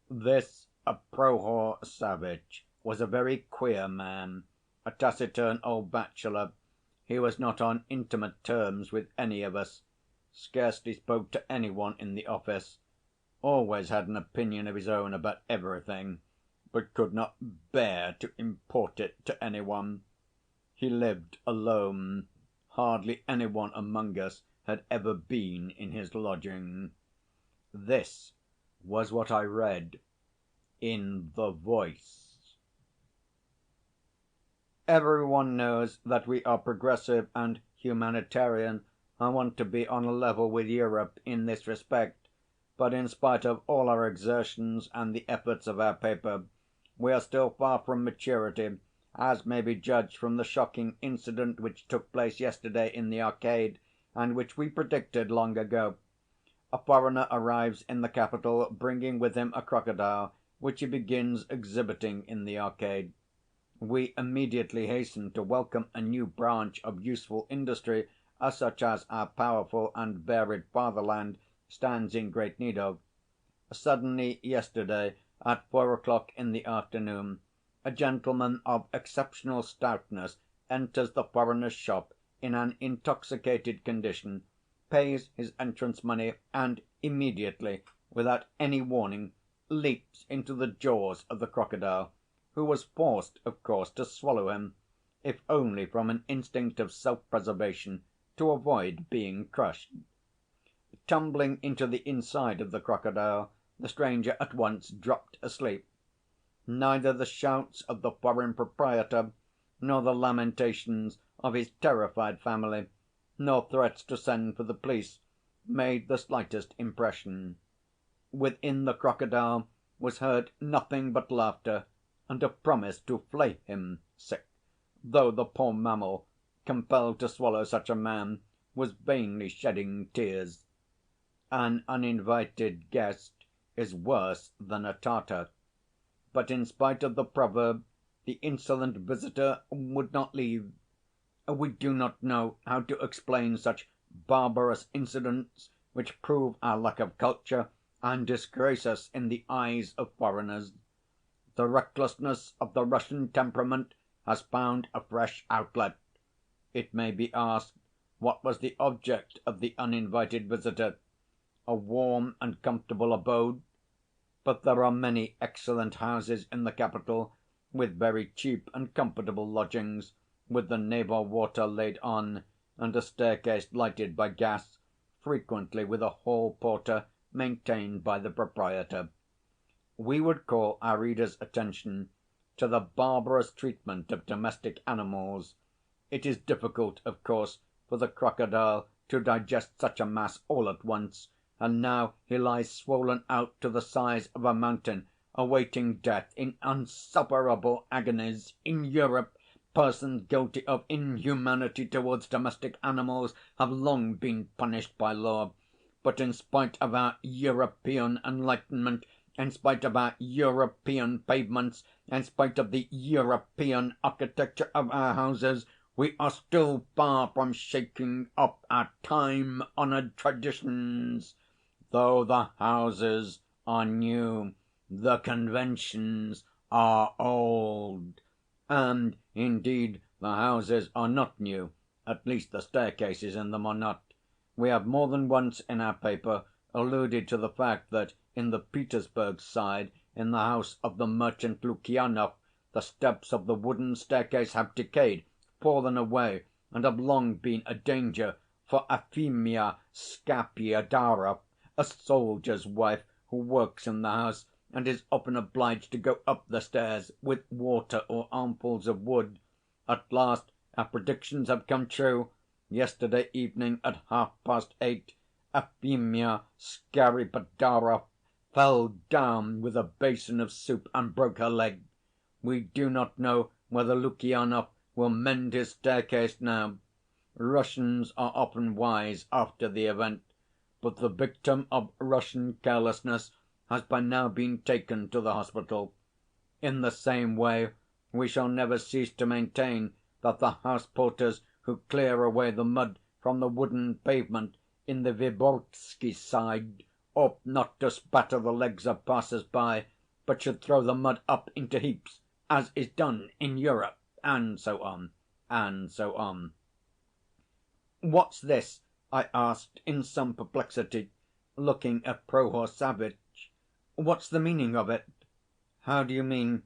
This Prohor Savvitch was a very queer man, a taciturn old bachelor. He was not on intimate terms with any of us, scarcely spoke to any one in the office, always had an opinion of his own about everything, but could not bear to import it to any one. He lived alone. Hardly any one among us had ever been in his lodging. This was what I read in the Voice. Every one knows that we are progressive and humanitarian and want to be on a level with Europe in this respect, but in spite of all our exertions and the efforts of our paper, we are still far from maturity, as may be judged from the shocking incident which took place yesterday in the Arcade, and which we predicted long ago. A foreigner arrives in the capital bringing with him a crocodile, which he begins exhibiting in the Arcade. We immediately hasten to welcome a new branch of useful industry, such as our powerful and varied fatherland stands in great need of. Suddenly, yesterday, at 4 o'clock in the afternoon, a gentleman of exceptional stoutness enters the foreigner's shop in an intoxicated condition, pays his entrance money, and immediately, without any warning, leaps into the jaws of the crocodile, who was forced, of course, to swallow him, if only from an instinct of self‐preservation, to avoid being crushed. Tumbling into the inside of the crocodile, the stranger at once dropped asleep. Neither the shouts of the foreign proprietor, nor the lamentations of his terrified family, nor threats to send for the police, made the slightest impression. Within the crocodile was heard nothing but laughter and a promise to flay him, though the poor mammal, compelled to swallow such a man, was vainly shedding tears. An uninvited guest is worse than a Tartar. But in spite of the proverb, the insolent visitor would not leave. We do not know how to explain such barbarous incidents which prove our lack of culture and disgrace us in the eyes of foreigners. The recklessness of the Russian temperament has found a fresh outlet. It may be asked, what was the object of the uninvited visitor? A warm and comfortable abode? But there are many excellent houses in the capital, with very cheap and comfortable lodgings, with the Neva water laid on, and a staircase lighted by gas, frequently with a hall porter maintained by the proprietor. we would call our readers' attention to the barbarous treatment of domestic animals. It is difficult, of course, for the crocodile to digest such a mass all at once, and now he lies swollen out to the size of a mountain, awaiting death in unsufferable agonies. In Europe, persons guilty of inhumanity towards domestic animals have long been punished by law. But in spite of our European enlightenment, in spite of our European pavements, in spite of the European architecture of our houses, we are still far from shaking off our time honoured traditions. Though the houses are new, the conventions are old. And, indeed, the houses are not new, at least the staircases in them are not. We have more than once in our paper alluded to the fact that in the Petersburg Side, in the house of the merchant Lukyanov, the steps of the wooden staircase have decayed, fallen away, and have long been a danger for Afimya Skapyadharov, a soldier's wife who works in the house and is often obliged to go up the stairs with water or armfuls of wood. At last our predictions have come true. Yesterday evening at 8:30, Afimya Skapyadharov fell down with a basin of soup and broke her leg. We do not know whether Lukyanov will mend his staircase now. Russians are often wise after the event, but the victim of Russian carelessness has by now been taken to the hospital. In the same way we shall never cease to maintain that the house porters who clear away the mud from the wooden pavement in the Vyborgsky Side ought not to spatter the legs of passers-by, but should throw the mud up into heaps, as is done in Europe, and so on, and so on. "What's this?" I asked in some perplexity, looking at Prohor Savvitch. "What's the meaning of it?" "How do you mean?"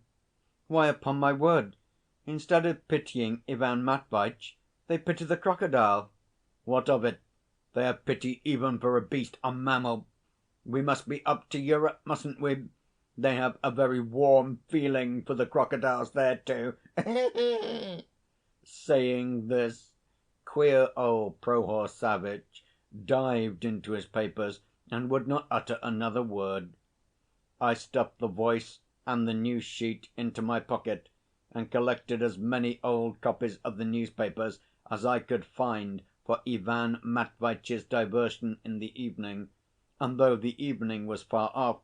"Why, upon my word, instead of pitying Ivan Matveitch, they pity the crocodile." "What of it? They have pity even for a beast, a mammal. We must be up to Europe, mustn't we? They have a very warm feeling for the crocodiles there, too." Saying this, queer old Prohor Savvitch dived into his papers and would not utter another word. I stuffed the Voice and the news sheet into my pocket, and collected as many old copies of the newspapers as I could find for Ivan Matveitch's diversion in the evening, and though the evening was far off,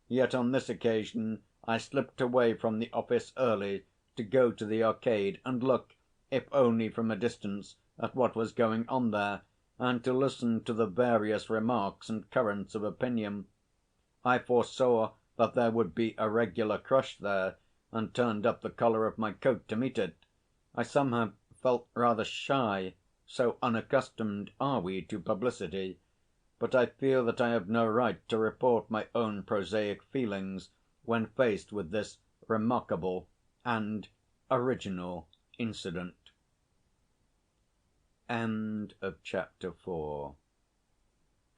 yet on this occasion I slipped away from the office early to go to the Arcade and look, if only from a distance, at what was going on there, and to listen to the various remarks and currents of opinion. I foresaw that there would be a regular crush there, and turned up the collar of my coat to meet it. I somehow felt rather shy, so unaccustomed are we to publicity, but I feel that I have no right to report my own prosaic feelings when faced with this remarkable and original incident. End of chapter 4.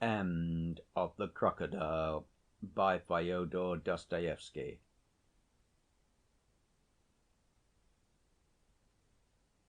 End of The Crocodile by Fyodor Dostoevsky.